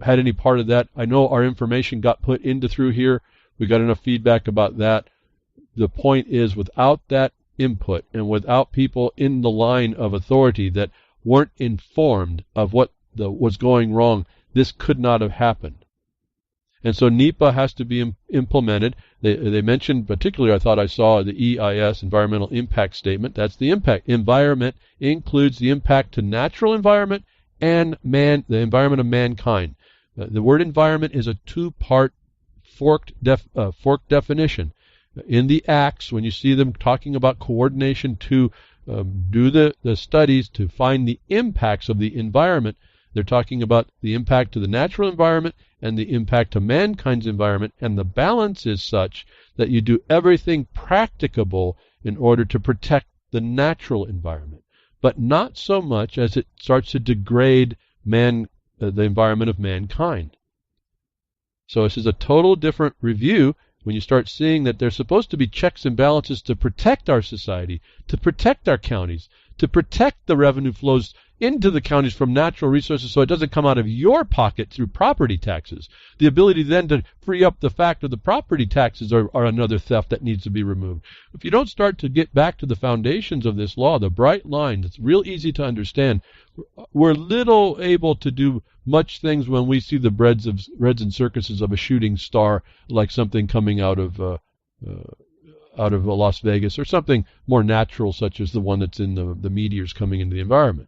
had any part of that. I know our information got put into through here. We got enough feedback about that. The point is, without that input and without people in the line of authority that weren't informed of what was going wrong, this could not have happened. And so NEPA has to be implemented. They mentioned, particularly I thought I saw the EIS, Environmental Impact Statement. That's the impact. Environment includes the impact to natural environment and the environment of mankind. The word environment is a two-part forked definition. In the acts, when you see them talking about coordination to do the studies to find the impacts of the environment, they're talking about the impact to the natural environment and the impact to mankind's environment, and the balance is such that you do everything practicable in order to protect the natural environment, but not so much as it starts to degrade the environment of mankind. So this is a total different review when you start seeing that there's supposed to be checks and balances to protect our society, to protect our counties, to protect the revenue flows into the counties from natural resources so it doesn't come out of your pocket through property taxes. The ability then to free up the fact of the property taxes are another theft that needs to be removed. If you don't start to get back to the foundations of this law, the bright line, it's real easy to understand, we're little able to do much things when we see the breads and circuses of a shooting star, like something coming out of Las Vegas, or something more natural such as the one that's in the meteors coming into the environment.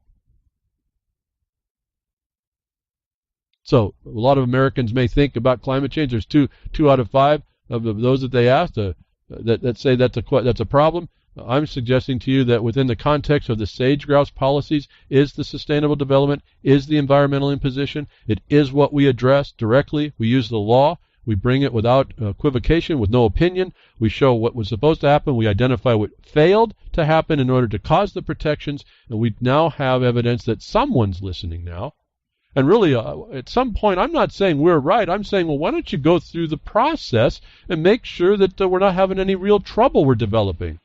So a lot of Americans may think about climate change. There's two out of 5 of those that they asked that say that's a problem. I'm suggesting to you that within the context of the sage-grouse policies is the sustainable development, is the environmental imposition. It is what we address directly. We use the law. We bring it without equivocation, with no opinion. We show what was supposed to happen. We identify what failed to happen in order to cause the protections. And we now have evidence that someone's listening now. And really, at some point, I'm not saying we're right. I'm saying, well, why don't you go through the process and make sure that we're not having any real trouble we're developing.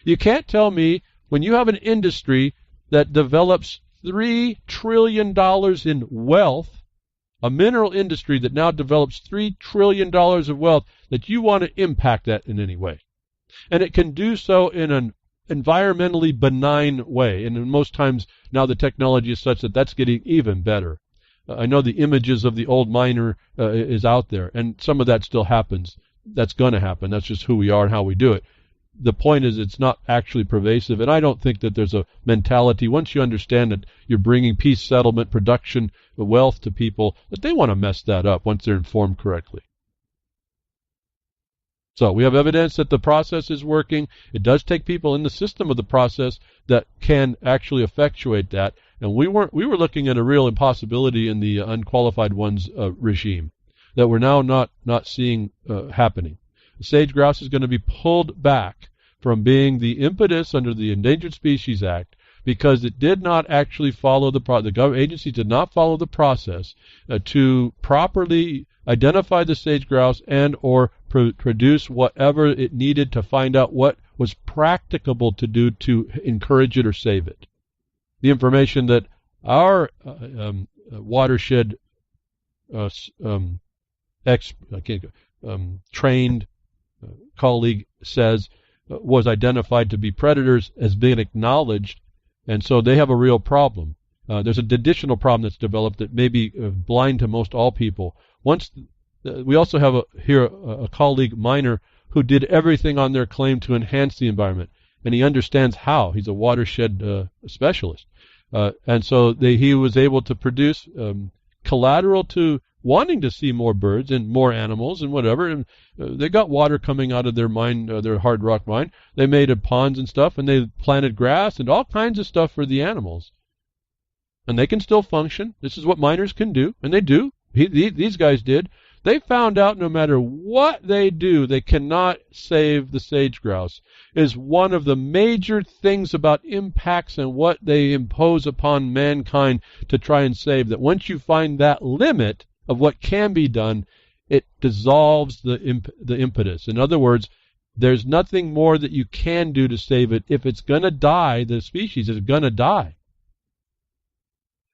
You can't tell me when you have an industry that develops $3 trillion in wealth, a mineral industry that now develops $3 trillion of wealth, that you want to impact that in any way. And it can do so in an environmentally benign way. And most times now the technology is such that that's getting even better. I know the images of the old miner is out there, and some of that still happens. That's going to happen. That's just who we are and how we do it. The point is it's not actually pervasive, and I don't think that there's a mentality, once you understand that you're bringing peace, settlement, production, wealth to people, that they want to mess that up once they're informed correctly. So we have evidence that the process is working. It does take people in the system of the process that can actually effectuate that. And we were looking at a real impossibility in the unqualified ones regime that we're now not seeing happening. The sage-grouse is going to be pulled back from being the impetus under the Endangered Species Act because it did not actually follow the government agency did not follow the process to properly identify the sage-grouse and or produce whatever it needed to find out what was practicable to do to encourage it or save it. The information that our watershed trained colleague says was identified to be predators as being acknowledged, and so they have a real problem. There's an additional problem that's developed that may be blind to most all people. We also have a colleague miner who did everything on their claim to enhance the environment, and he understands how. He's a watershed specialist. And so he was able to produce collateral to wanting to see more birds and more animals and whatever. And they got water coming out of their mine, their hard rock mine. They made ponds and stuff, and they planted grass and all kinds of stuff for the animals. And they can still function. This is what miners can do, and they do. These guys did. They found out no matter what they do, they cannot save the sage-grouse. Is one of the major things about impacts and what they impose upon mankind to try and save, that once you find that limit of what can be done, it dissolves the impetus. In other words, there's nothing more that you can do to save it. If it's going to die, the species is going to die.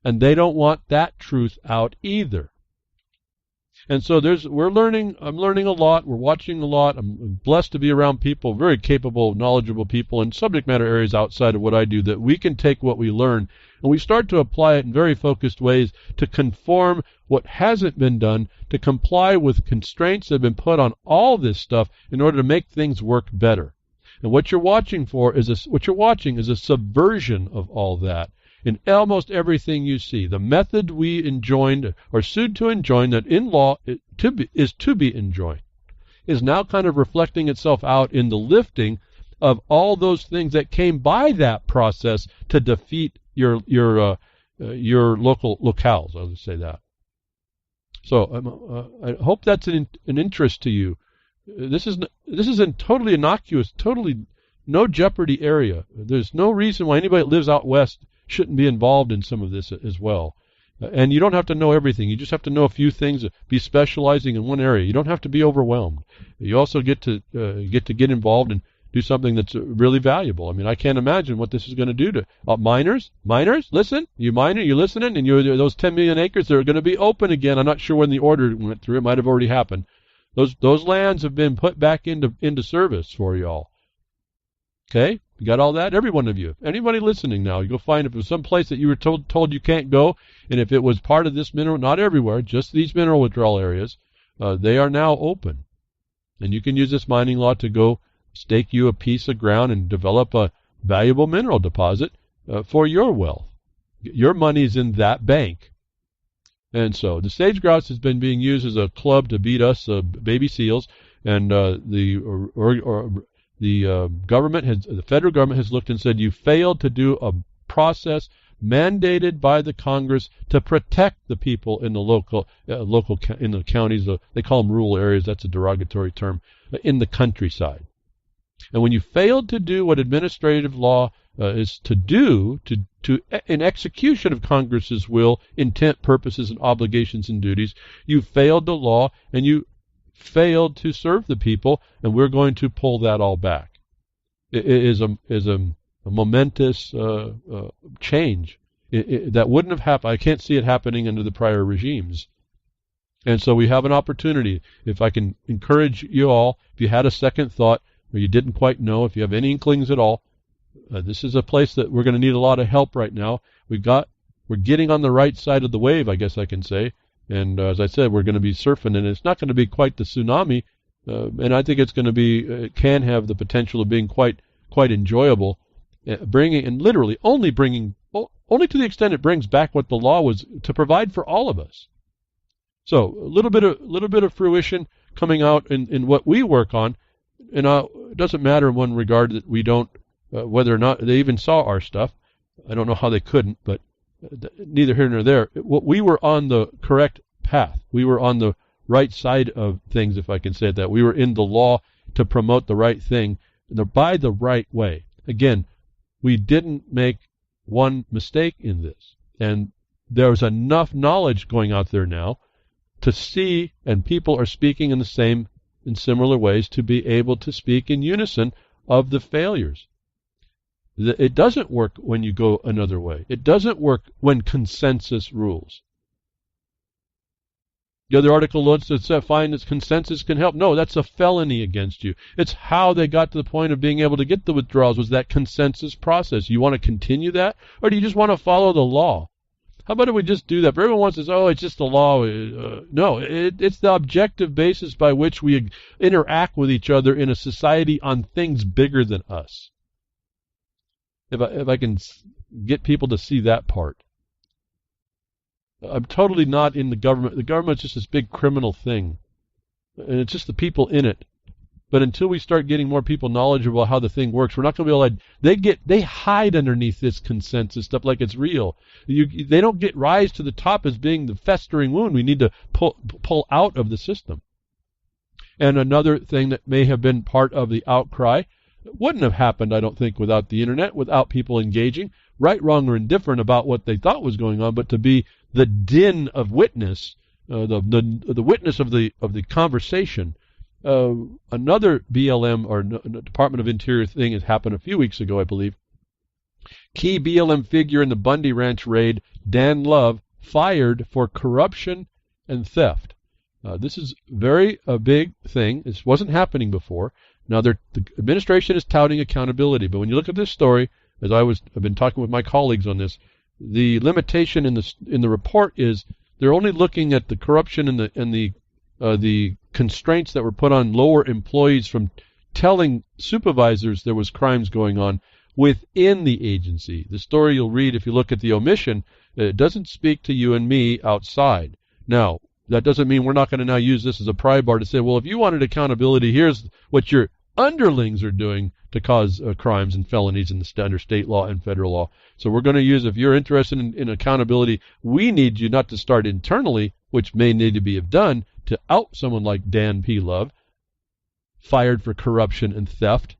And they don't want that truth out either. And so I'm learning a lot, we're watching a lot. I'm blessed to be around people, very capable, knowledgeable people in subject matter areas outside of what I do, that we can take what we learn and we start to apply it in very focused ways to conform what hasn't been done, to comply with constraints that have been put on all this stuff in order to make things work better. And what you're watching is a subversion of all that. In almost everything you see, the method we enjoined or sued to enjoin, that in law is to be enjoined, is now kind of reflecting itself out in the lifting of all those things that came by that process to defeat your local locales. I'll just say that. So I hope that's an interest to you. This is totally innocuous, totally no jeopardy area. There's no reason why anybody that lives out west shouldn't be involved in some of this as well. And you don't have to know everything. You just have to know a few things, be specializing in one area. You don't have to be overwhelmed. You also get to get involved and do something that's really valuable. I mean, I can't imagine what this is going to do to miners. Miners, listen, you miner, you're listening, and those 10 million acres, they're going to be open again. I'm not sure when the order went through. It might have already happened. Those lands have been put back into service for y'all. Okay, you got all that? Every one of you, anybody listening now, you go find if it was some place that you were told you can't go, and if it was part of this mineral, not everywhere, just these mineral withdrawal areas, they are now open, and you can use this mining law to go stake you a piece of ground and develop a valuable mineral deposit for your wealth. Your money's in that bank. And so the sage grouse has been being used as a club to beat us baby seals, and the federal government has looked and said, you failed to do a process mandated by the Congress to protect the people in the in the counties. They call them rural areas. That's a derogatory term, in the countryside. And when you failed to do what administrative law is to do in execution of Congress's will, intent, purposes, and obligations and duties, you failed the law and you failed to serve the people, and we're going to pull that all back. It is a momentous change. That wouldn't have happened. I can't see it happening under the prior regimes. And so we have an opportunity. If I can encourage you all, if you had a second thought, or you didn't quite know, if you have any inklings at all, this is a place that we're going to need a lot of help right now. We're getting on the right side of the wave, I guess I can say. And as I said, we're going to be surfing, and it's not going to be quite the tsunami. And I think it's going to be, it can have the potential of being quite enjoyable, only to the extent it brings back what the law was to provide for all of us. So a little bit of fruition coming out in what we work on, and it doesn't matter in one regard that we don't, whether or not they even saw our stuff. I don't know how they couldn't, but neither here nor there. We were on the correct path. We were on the right side of things, if I can say that. We were in the law to promote the right thing by the right way. Again, we didn't make one mistake in this. And there's enough knowledge going out there now to see, and people are speaking in similar ways, to be able to speak in unison of the failures. It doesn't work when you go another way. It doesn't work when consensus rules. The other article looks to find that consensus can help. No, that's a felony against you. It's how they got to the point of being able to get the withdrawals, was that consensus process. You want to continue that, or do you just want to follow the law? How about if we just do that? But everyone wants to say, oh, it's just the law. No, it's the objective basis by which we interact with each other in a society on things bigger than us. If I can get people to see that part. I'm totally not in the government. The government's just this big criminal thing. And it's just the people in it. But until we start getting more people knowledgeable about how the thing works, we're not going to be able to. They hide underneath this consensus stuff like it's real. They don't rise to the top as being the festering wound we need to pull out of the system. And another thing that may have been part of the outcry, wouldn't have happened, I don't think, without the internet, without people engaging, right, wrong, or indifferent about what they thought was going on, but to be the din of witness, the witness of the conversation. Another BLM or Department of Interior thing has happened a few weeks ago, I believe. Key BLM figure in the Bundy Ranch raid, Dan Love, fired for corruption and theft. This is a big thing. This wasn't happening before. Now, the administration is touting accountability, but when you look at this story, as I've been talking with my colleagues on this, the limitation in the report is they're only looking at the corruption and the constraints that were put on lower employees from telling supervisors there was crimes going on within the agency. The story you'll read, if you look at the omission, it doesn't speak to you and me outside. Now, that doesn't mean we're not going to now use this as a pry bar to say, well, if you wanted accountability, here's what your underlings are doing to cause crimes and felonies under state law and federal law. So we're going to use, if you're interested in accountability, we need you not to start internally, which may need to be done, to out someone like Dan P. Love, fired for corruption and theft,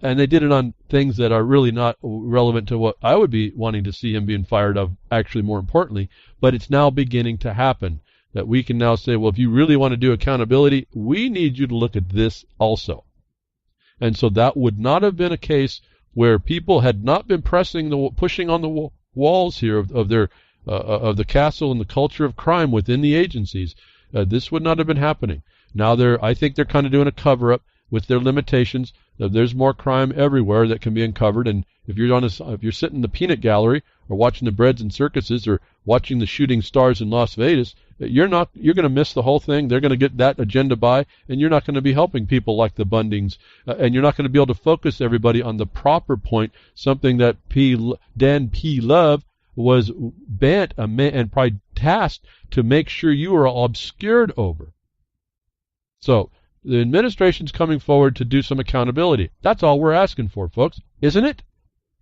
And they did it on things that are really not relevant to what I would be wanting to see him being fired of, actually more importantly. But it's now beginning to happen that we can now say, well, if you really want to do accountability, we need you to look at this also. And so that would not have been a case where people had not been pushing on the walls here of the castle and the culture of crime within the agencies. This would not have been happening. Now I think they're kind of doing a cover-up with their limitations. There's more crime everywhere that can be uncovered, and if you're sitting in the peanut gallery or watching the breads and circuses or watching the shooting stars in Las Vegas, you're going to miss the whole thing. They're going to get that agenda by, and you're not going to be helping people like the Bundings, and you're not going to be able to focus everybody on the proper point, something that Dan P. Love was bent and probably tasked to make sure you are all obscured over. So the administration's coming forward to do some accountability. That's all we're asking for, folks, isn't it?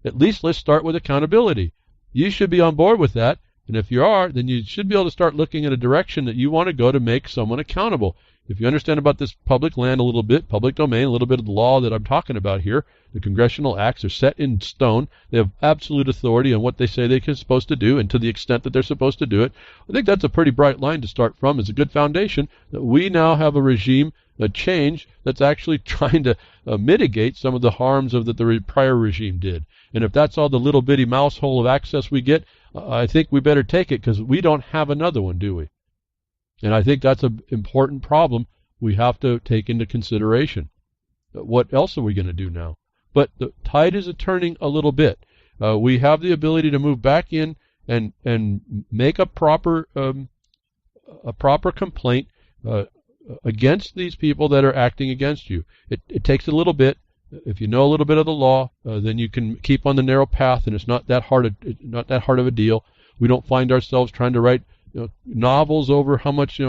At least let's start with accountability. You should be on board with that, and if you are, then you should be able to start looking at a direction that you want to go to make someone accountable. If you understand about this public land a little bit, public domain, a little bit of the law that I'm talking about here, the congressional acts are set in stone. They have absolute authority on what they say they're supposed to do, and to the extent that they're supposed to do it. I think that's a pretty bright line to start from. It's a good foundation that we now have a regime, a change that's actually trying to mitigate some of the harms of that the prior regime did. And if that's all the little bitty mouse hole of access we get, I think we better take it, because we don't have another one, do we? And I think that's an important problem we have to take into consideration. What else are we going to do now? But the tide is turning a little bit. We have the ability to move back in and make a proper complaint against these people that are acting against you. It takes a little bit. If you know a little bit of the law, then you can keep on the narrow path, and it's not that hard of a deal. We don't find ourselves trying to write novels over how much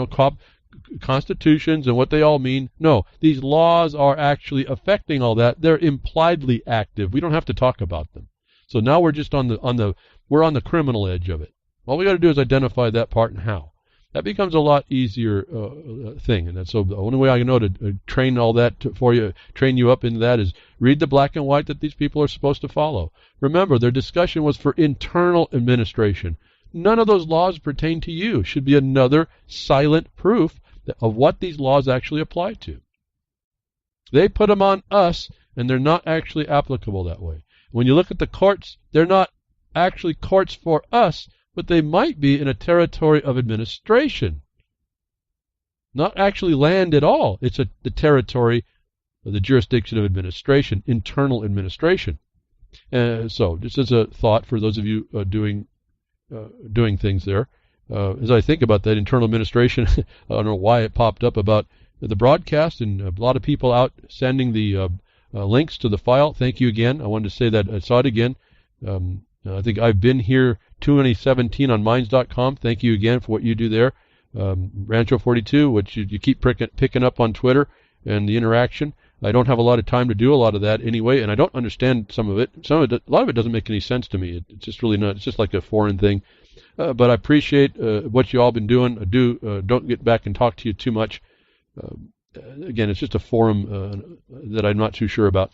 constitutions and what they all mean. No, these laws are actually affecting all that. They're impliedly active. We don't have to talk about them. So now we're just on the criminal edge of it. All we got to do is identify that part and how. That becomes a lot easier thing, and that's so the only way I know to train all that for you, train you up into that, is read the black and white that these people are supposed to follow. Remember, their discussion was for internal administration. None of those laws pertain to you. Should be another silent proof of what these laws actually apply to. They put them on us, and they're not actually applicable that way. When you look at the courts, they're not actually courts for us, but they might be in a territory of administration. Not actually land at all. It's the territory of the jurisdiction of administration, internal administration. So just as a thought for those of you doing things there, as I think about that internal administration, I don't know why it popped up about the broadcast, and a lot of people out sending the links to the file. Thank you again. I wanted to say that I saw it again. I think I've been here 2017 on Minds.com. Thank you again for what you do there. Rancho42, which you keep picking up on Twitter and the interaction. I don't have a lot of time to do a lot of that anyway, and I don't understand some of it. A lot of it doesn't make any sense to me. It's just really not. It's just like a foreign thing. But I appreciate what you all been doing. Don't get back and talk to you too much. Again, it's just a forum that I'm not too sure about.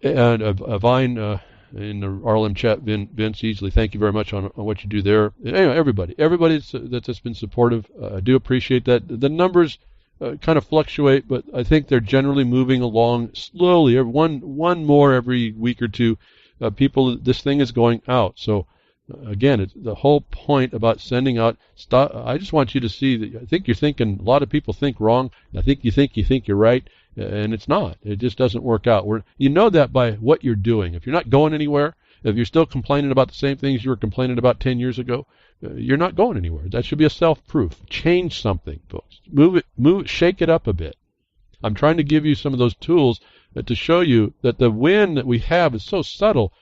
And Vine in the RLM chat, Vince Easley, thank you very much on what you do there. Anyway, everybody that's been supportive, I do appreciate that. The numbers kind of fluctuate, but I think they're generally moving along slowly. One more every week or two. This thing is going out. So again, it's the whole point about sending out stuff. I just want you to see that. I think you're thinking, a lot of people think wrong. I think you think you're right, and it's not. It just doesn't work out. You know that by what you're doing. If you're not going anywhere, if you're still complaining about the same things you were complaining about 10 years ago, you're not going anywhere. That should be a self-proof. Change something, folks. Move it, shake it up a bit. I'm trying to give you some of those tools to show you that the win that we have is so subtle.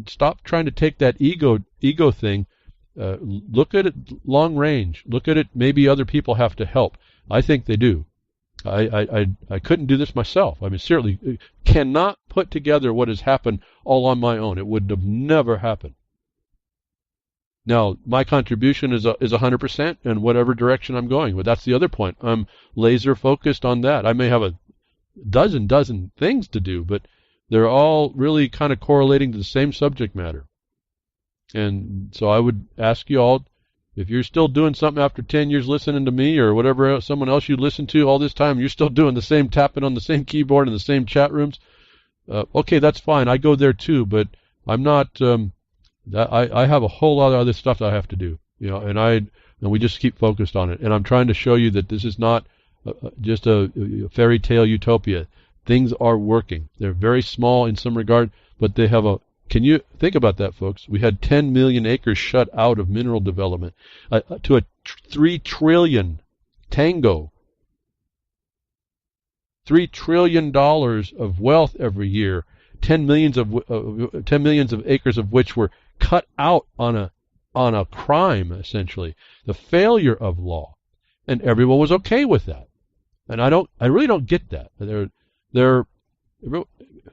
Stop trying to take that ego thing. Look at it long range. Look at it. Maybe other people have to help. I think they do. I couldn't do this myself. I mean, certainly cannot put together what has happened all on my own. It would have never happened. Now, my contribution is 100% in whatever direction I'm going, but that's the other point. I'm laser focused on that. I may have dozen things to do, but they're all really kind of correlating to the same subject matter. And so I would ask you all, if you're still doing something after 10 years listening to me or whatever else, someone else you listen to all this time, you're still doing the same tapping on the same keyboard in the same chat rooms, okay, that's fine. I go there too, but I'm not. I have a whole lot of other stuff that I have to do, and we just keep focused on it. And I'm trying to show you that this is not just a fairy tale utopia. Things are working. They're very small in some regard, but they have a. Can you think about that, folks? We had 10 million acres shut out of mineral development to a 3 trillion tango. $3 trillion of wealth every year. 10 millions of acres of which were cut out on a crime, essentially, the failure of law, and everyone was okay with that. And I really don't get that.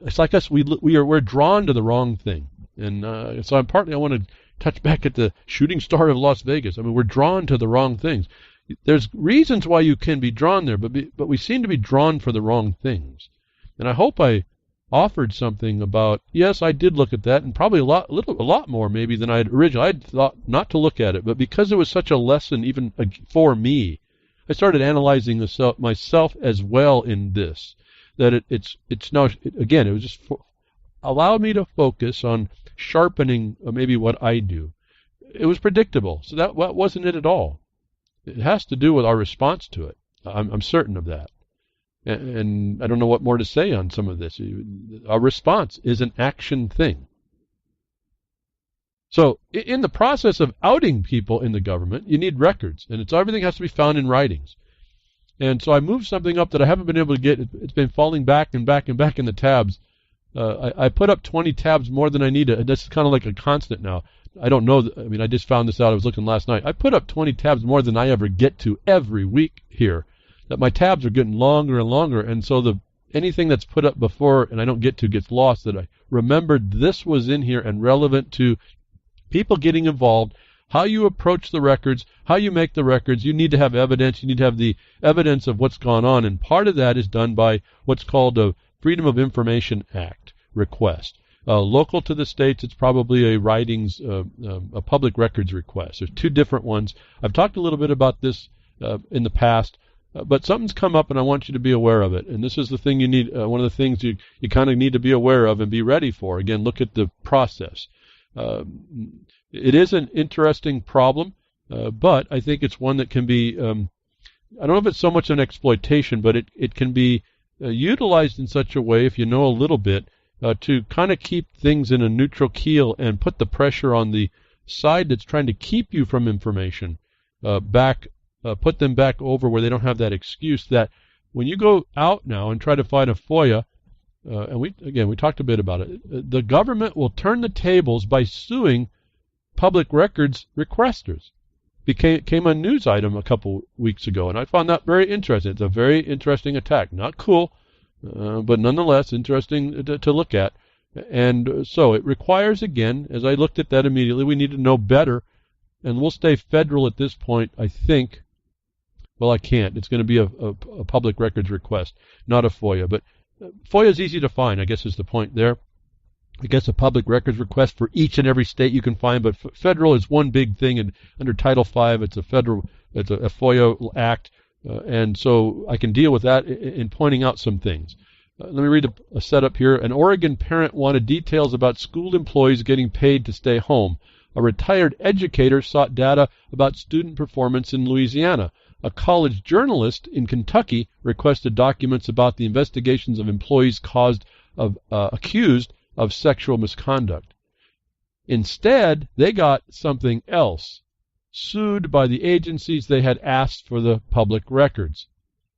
It's like us. We're drawn to the wrong thing, and so I want to touch back at the shooting star of Las Vegas. I mean, we're drawn to the wrong things. There's reasons why you can be drawn there, but we seem to be drawn for the wrong things. And I hope I offered something about, yes, I did look at that, and probably a lot more maybe than I had originally. I thought not to look at it, but because it was such a lesson even for me, I started analyzing myself as well in this. That it's now, again, it was just allowed me to focus on sharpening maybe what I do. It was predictable, so that wasn't it at all. It has to do with our response to it. I'm certain of that. And I don't know what more to say on some of this. Our response is an action thing. So in the process of outing people in the government, you need records, and everything has to be found in writings. And so I moved something up that I haven't been able to get. It's been falling back and back and back in the tabs. I put up 20 tabs more than I need. That's kind of like a constant now. I don't know. I mean, I just found this out. I was looking last night. I put up 20 tabs more than I ever get to every week here. That my tabs are getting longer and longer, and so anything that's put up before and I don't get to gets lost. That I remembered this was in here and relevant to people getting involved. How you approach the records, how you make the records. You need to have evidence. You need to have the evidence of what's gone on, and part of that is done by what's called a Freedom of Information Act request. Local to the states, it's probably a public records request. There's two different ones. I've talked a little bit about this in the past, but something's come up, and I want you to be aware of it. And this is the thing you need. One of the things you kind of need to be aware of and be ready for. Again, look at the process. It is an interesting problem, but I think it's one that can be, I don't know if it's so much an exploitation, but it can be utilized in such a way, if you know a little bit, to kind of keep things in a neutral keel and put the pressure on the side that's trying to keep you from information back, put them back over where they don't have that excuse that when you go out now and try to find a FOIA, and we talked a bit about it, the government will turn the tables by suing public records requesters. Became a news item a couple weeks ago, and I found that very interesting. It's a very interesting attack. Not cool, but nonetheless interesting to look at. And so it requires, again, as I looked at that immediately, we need to know better, and we'll stay federal at this point, I think. Well, I can't. It's going to be a public records request, not a FOIA. But FOIA is easy to find, I guess is the point there. I guess a public records request for each and every state you can find, but federal is one big thing, and under Title V, it's a FOIA act, and so I can deal with that in pointing out some things. Let me read a setup here. An Oregon parent wanted details about school employees getting paid to stay home. A retired educator sought data about student performance in Louisiana. A college journalist in Kentucky requested documents about the investigations of employees accused of sexual misconduct. Instead, they got something else, sued by the agencies they had asked for the public records.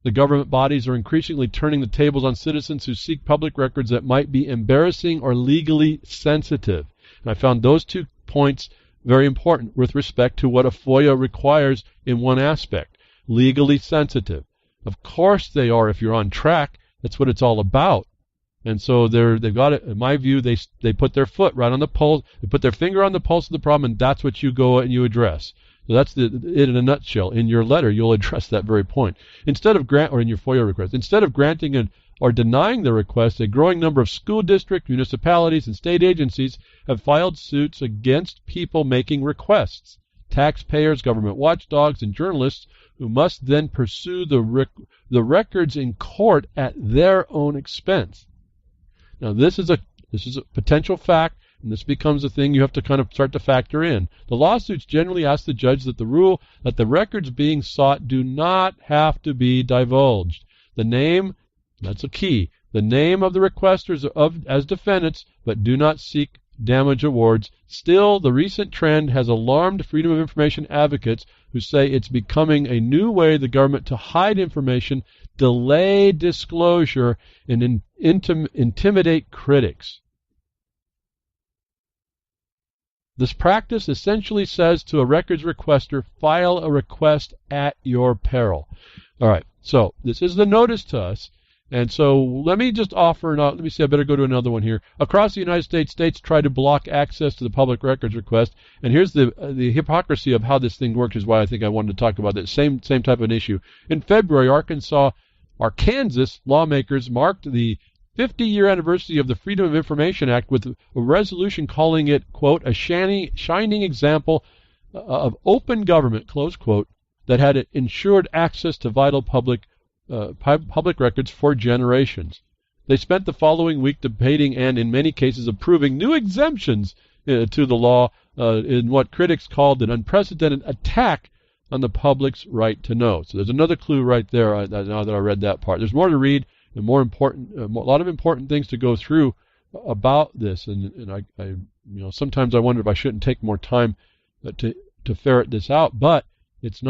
The government bodies are increasingly turning the tables on citizens who seek public records that might be embarrassing or legally sensitive. And I found those 2 points very important with respect to what a FOIA requires in one aspect. Legally sensitive. Of course they are if you're on track. That's what it's all about. And so they've got it. In my view, they put their foot right on the pulse. They put their finger on the pulse of the problem, and that's what you go and you address. So that's it in a nutshell. In your letter, you'll address that very point. Instead of or in your FOIA request, instead of granting or denying the request, a growing number of school districts, municipalities, and state agencies have filed suits against people making requests. Taxpayers, government watchdogs, and journalists who must then pursue the records in court at their own expense. Now, this is a potential fact, and this becomes a thing you have to kind of start to factor in. The lawsuits generally ask the judge that the rule that the records being sought do not have to be divulged. The name, that's a key, the name of the requesters as defendants, but do not seek damage awards. Still, the recent trend has alarmed freedom of information advocates who say it's becoming a new way the government to hide information, delay disclosure, and intimidate critics. This practice essentially says to a records requester, file a request at your peril. All right, so this is the notice to us. And so let me just offer, let me see, I better go to another one here. Across the United States, states try to block access to the public records request. And here's the hypocrisy of how this thing works is why I think I wanted to talk about this. Same type of an issue. In February, Arkansas lawmakers marked the 50-year anniversary of the Freedom of Information Act with a resolution calling it, quote, a shining example of open government, close quote, that had ensured access to vital public records for generations. They spent the following week debating and, in many cases, approving new exemptions to the law in what critics called an unprecedented attack on the public's right to know. So there's another clue right there now that I read that part. There's more to read and more important, a lot of important things to go through about this. And I sometimes I wonder if I shouldn't take more time to ferret this out, but it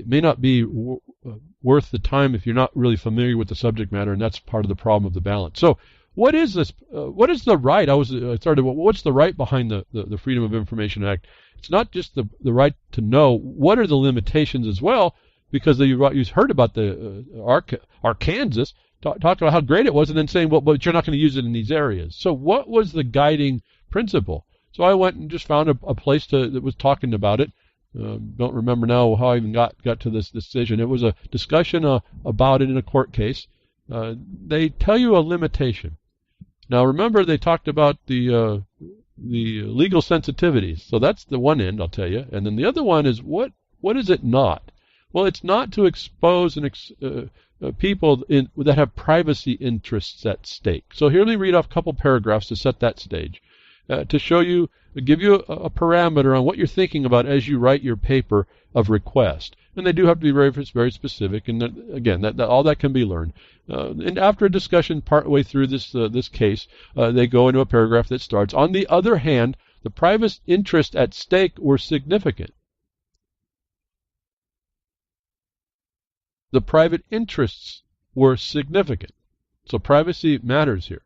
may not be worth the time if you're not really familiar with the subject matter, and that's part of the problem of the balance. So what is this? What is the right? What's the right behind the Freedom of Information Act? It's not just the right to know. What are the limitations as well? Because you heard about the Arkansas, talked about how great it was, and then saying, well, but you're not going to use it in these areas. So what was the guiding principle? So I went and just found a place that was talking about it. Don't remember now how I even got to this decision. It was a discussion about it in a court case. They tell you a limitation. Now remember, they talked about the legal sensitivities. So that's the one end, I'll tell you. And then the other one is what is it not? Well, it's not to expose people that have privacy interests at stake. So here, let me read off a couple paragraphs to set that stage, to show you, give you a parameter on what you're thinking about as you write your paper of request. And they do have to be very, very specific. And again, all that can be learned. And after a discussion partway through this case, they go into a paragraph that starts, on the other hand, the private interests at stake were significant. The private interests were significant. So privacy matters here.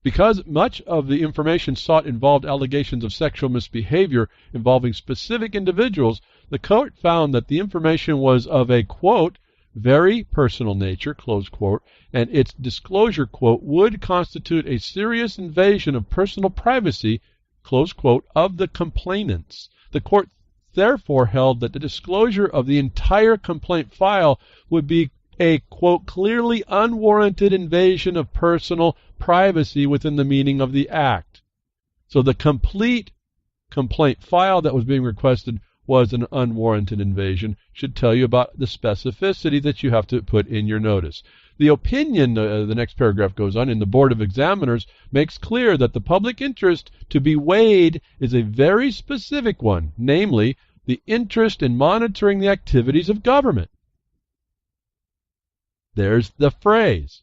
Because much of the information sought involved allegations of sexual misbehavior involving specific individuals, the court found that the information was of a, quote, very personal nature, close quote, and its disclosure, quote, would constitute a serious invasion of personal privacy, close quote, of the complainants. The court therefore held that the disclosure of the entire complaint file would be a, quote, clearly unwarranted invasion of personal privacy within the meaning of the Act. So the complete complaint file that was being requested was an unwarranted invasion. Should tell you about the specificity that you have to put in your notice. The opinion, the next paragraph goes on, in the Board of Examiners makes clear that the public interest to be weighed is a very specific one, namely, the interest in monitoring the activities of government. There's the phrase.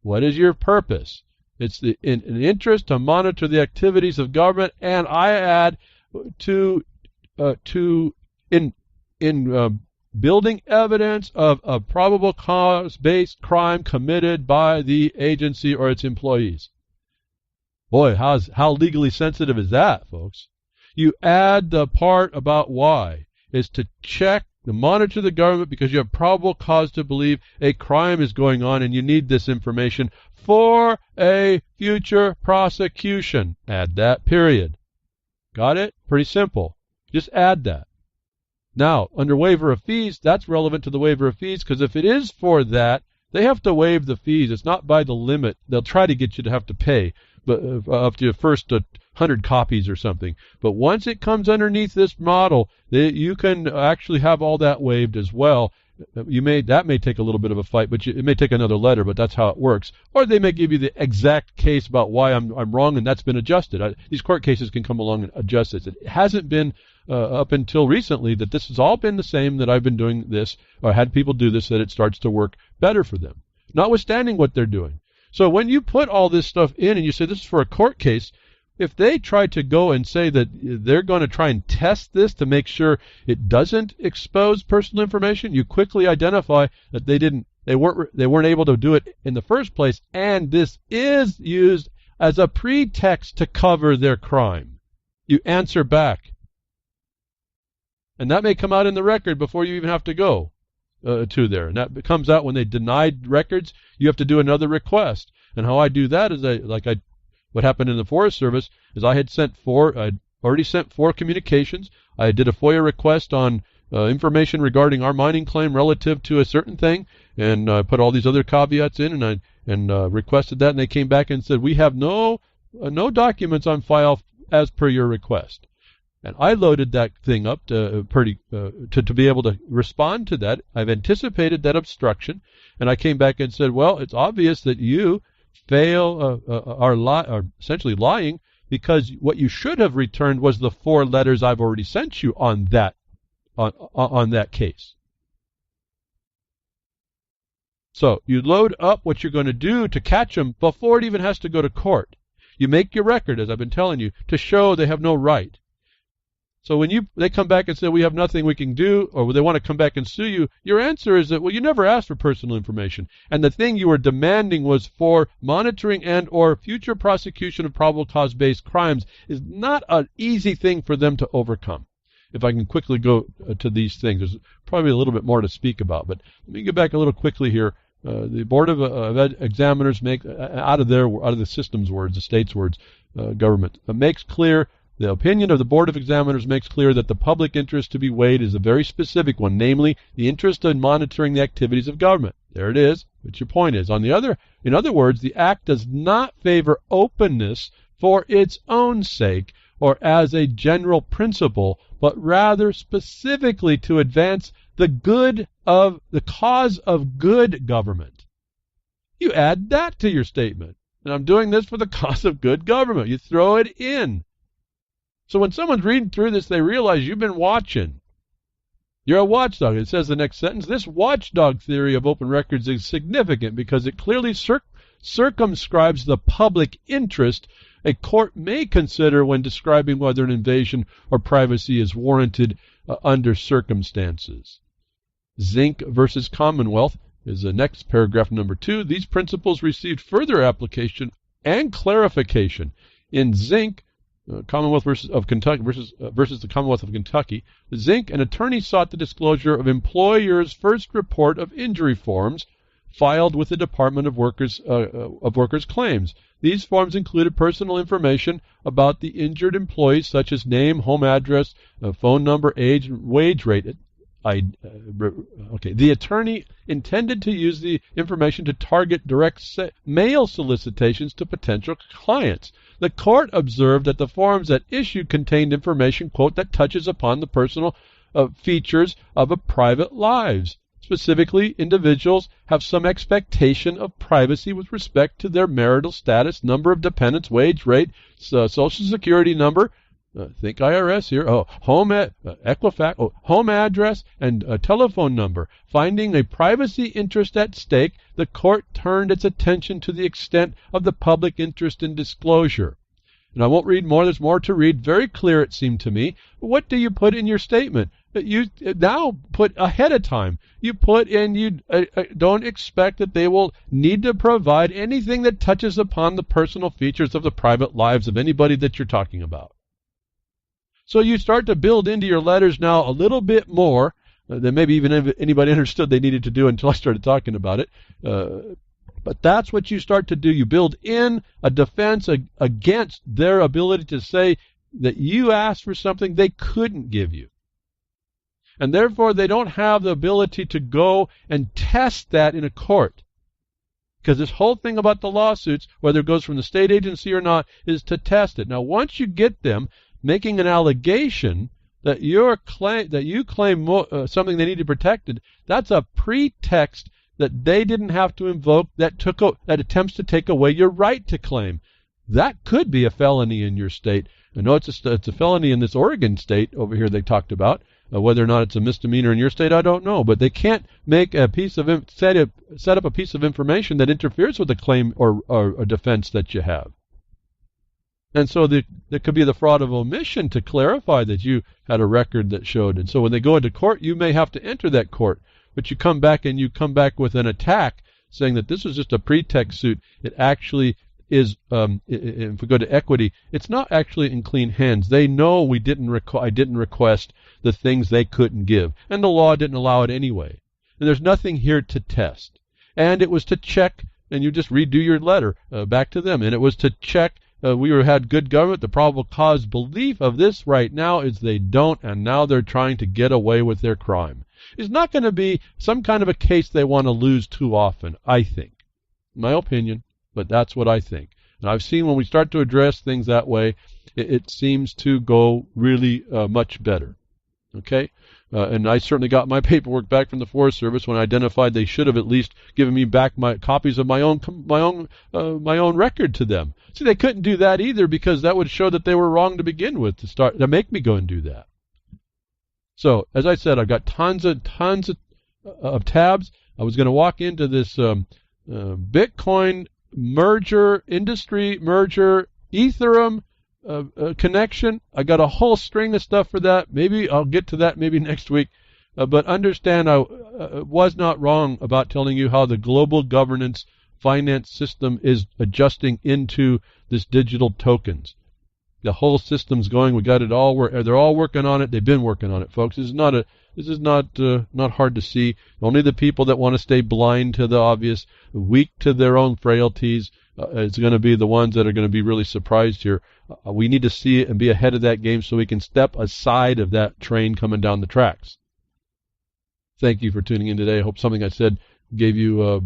What is your purpose? It's an interest to monitor the activities of government, and I add in building evidence of a probable cause-based crime committed by the agency or its employees. Boy, how legally sensitive is that, folks? You add the part about why. It's to check, to monitor the government because you have probable cause to believe a crime is going on and you need this information for a future prosecution. Add that period. Got it? Pretty simple. Just add that. Now, under waiver of fees, that's relevant to the waiver of fees, because if it is for that, they have to waive the fees. It's not by the limit. They'll try to get you to have to pay, but up to your first 100 copies or something. But once it comes underneath this model, you can actually have all that waived as well. That may take a little bit of a fight, but it may take another letter, but that's how it works. Or they may give you the exact case about why I'm wrong, and that's been adjusted. These court cases can come along and adjust it. It hasn't been up until recently that this has all been the same, that I've been doing this, or had people do this, that it starts to work better for them, notwithstanding what they're doing. So when you put all this stuff in and you say this is for a court case, if they try to go and say that they're going to try and test this to make sure it doesn't expose personal information, you quickly identify that they weren't able to do it in the first place, and this is used as a pretext to cover their crime. You answer back. And that may come out in the record before you even have to go to there. And that comes out when they denied records. You have to do another request. And how I do that is what happened in the Forest Service is I'd already sent 4 communications. I did a FOIA request on information regarding our mining claim relative to a certain thing, and put all these other caveats in, and requested that, and they came back and said, we have no documents on file as per your request. And I loaded that thing up to be able to respond to that. I've anticipated that obstruction, and I came back and said, well, it's obvious that you are essentially lying, because what you should have returned was the 4 letters I've already sent you on that case. So you load up what you're going to do to catch them before it even has to go to court. You make your record, as I've been telling you, to show they have no right. So when they come back and say, we have nothing we can do, or they want to come back and sue you, your answer is that, well, you never asked for personal information. And the thing you were demanding was for monitoring and or future prosecution of probable cause-based crimes is not an easy thing for them to overcome. If I can quickly go to these things, there's probably a little bit more to speak about. But let me get back a little quickly here. The Board of Examiners make, out of the system's words, the state's words, government, makes clear. The opinion of the Board of Examiners makes clear that the public interest to be weighed is a very specific one, namely the interest in monitoring the activities of government. There it is, what your point is. In other words, the Act does not favor openness for its own sake or as a general principle, but rather specifically to advance the cause of good government. You add that to your statement. And I'm doing this for the cause of good government. You throw it in. So when someone's reading through this, they realize you've been watching. You're a watchdog. It says the next sentence, this watchdog theory of open records is significant because it clearly circumscribes the public interest a court may consider when describing whether an invasion or privacy is warranted under circumstances. Zink versus Commonwealth is the next paragraph, number 2. These principles received further application and clarification in Zink, Commonwealth versus the Commonwealth of Kentucky. Zink, an attorney sought the disclosure of employers' first report of injury forms filed with the Department of Workers Claims. These forms included personal information about the injured employees, such as name, home address, phone number, age, and wage rate. The attorney intended to use the information to target direct mail solicitations to potential clients. The court observed that the forms at issue contained information, quote, that touches upon the personal features of a private lives. Specifically, individuals have some expectation of privacy with respect to their marital status, number of dependents, wage rate, social security number, think IRS here, home Equifax, home address, and a telephone number. Finding a privacy interest at stake, the court turned its attention to the extent of the public interest in disclosure. And I won't read more. There's more to read. Very clear, it seemed to me. What do you put in your statement? You now put ahead of time. You put in, you don't expect that they will need to provide anything that touches upon the personal features of the private lives of anybody that you're talking about. So you start to build into your letters now a little bit more than maybe even anybody understood they needed to do until I started talking about it. But that's what you start to do. You build in a defense against their ability to say, that you asked for something they couldn't give you. And therefore, they don't have the ability to go and test that in a court. Because this whole thing about the lawsuits, whether it goes from the state agency or not, is to test it. Now, once you get them making an allegation that you claim something they needed protected, that's a pretext that they didn't have to invoke that attempts to take away your right to claim. That could be a felony in your state. I know it's a felony in this Oregon state over here they talked about. Whether or not it's a misdemeanor in your state, I don't know. But they can't make a piece of set up a piece of information that interferes with a claim or a defense that you have. And so there could be the fraud of omission to clarify that you had a record that showed. And so when they go into court, you may have to enter that court. But you come back with an attack saying that this was just a pretext suit. It actually is, if we go to equity, it's not actually in clean hands. They know I didn't request the things they couldn't give, and the law didn't allow it anyway. And there's nothing here to test. And it was to check, and you just redo your letter back to them, and it was to check. We had good government. The probable cause belief of this right now is they don't, and now they're trying to get away with their crime. It's not going to be some kind of a case they want to lose too often, I think. My opinion, but that's what I think. And I've seen when we start to address things that way, it seems to go really much better. Okay? And I certainly got my paperwork back from the Forest Service when I identified they should have at least given me back my copies of my own record to them. See, they couldn't do that either because that would show that they were wrong to begin with to make me go and do that. So, as I said, I've got tons of tabs. I was going to walk into this Bitcoin industry merger, Ethereum connection. I got a whole string of stuff for that. Maybe I'll get to that maybe next week. But understand I was not wrong about telling you how the global governance finance system is adjusting into this digital tokens. The whole system's going. We got it all. They're all working on it. They've been working on it, folks. This is not hard to see. Only the people that want to stay blind to the obvious, weak to their own frailties, is going to be the ones that are going to be really surprised here. We need to see it and be ahead of that game so we can step aside of that train coming down the tracks. Thank you for tuning in today. I hope something I said gave you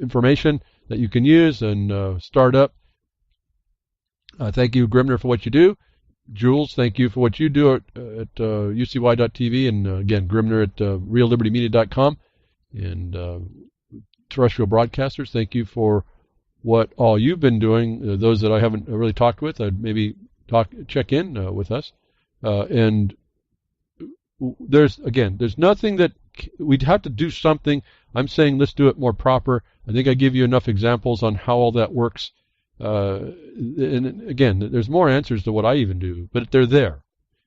information that you can use and start up. Thank you, Grimner, for what you do. Jules, thank you for what you do at ucy.tv. And again, Grimner at reallibertymedia.com. And terrestrial broadcasters, thank you for what all you've been doing. Those that I haven't really talked with, I'd maybe check in with us. And there's nothing that we'd have to do something. I'm saying let's do it more proper. I think I give you enough examples on how all that works. And again, there's more answers to what I even do, but they're there.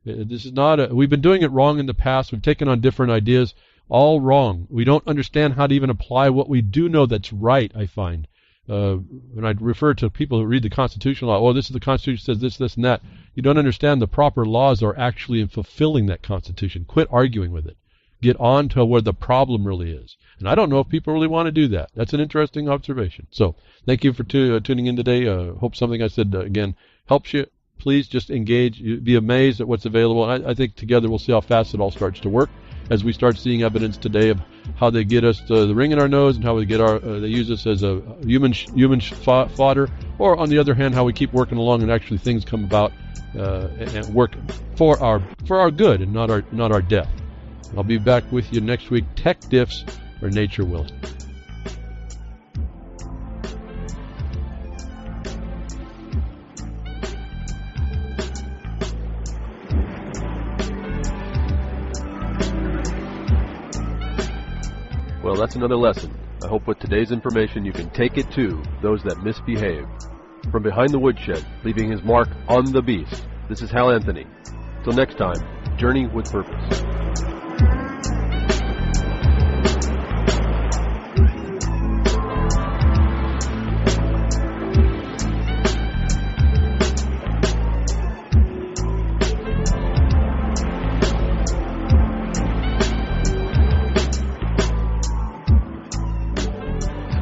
This is not we've been doing it wrong in the past. We've taken on different ideas, all wrong. We don't understand how to even apply what we do know that's right, I find. When I refer to people who read the constitutional law, this is the Constitution says this, and that. You don't understand the proper laws are actually in fulfilling that Constitution. Quit arguing with it. Get on to where the problem really is. And I don't know if people really want to do that. That's an interesting observation. So thank you for tuning in today. Hope something I said, again, helps you. Please just engage. Be amazed at what's available. I think together we'll see how fast it all starts to work as we start seeing evidence today of how they get us the ring in our nose and how we get they use us as a human fodder, or on the other hand, how we keep working along and actually things come about and work for our good and not our death. I'll be back with you next week. Tech diffs or nature willing. Well, that's another lesson. I hope with today's information you can take it to those that misbehave. From behind the woodshed, leaving his mark on the beast, this is Hal Anthony. Till next time, journey with purpose.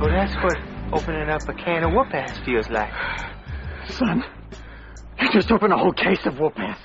That's what opening up a can of whoop-ass feels like. Son, Just open a whole case of whoop-ass.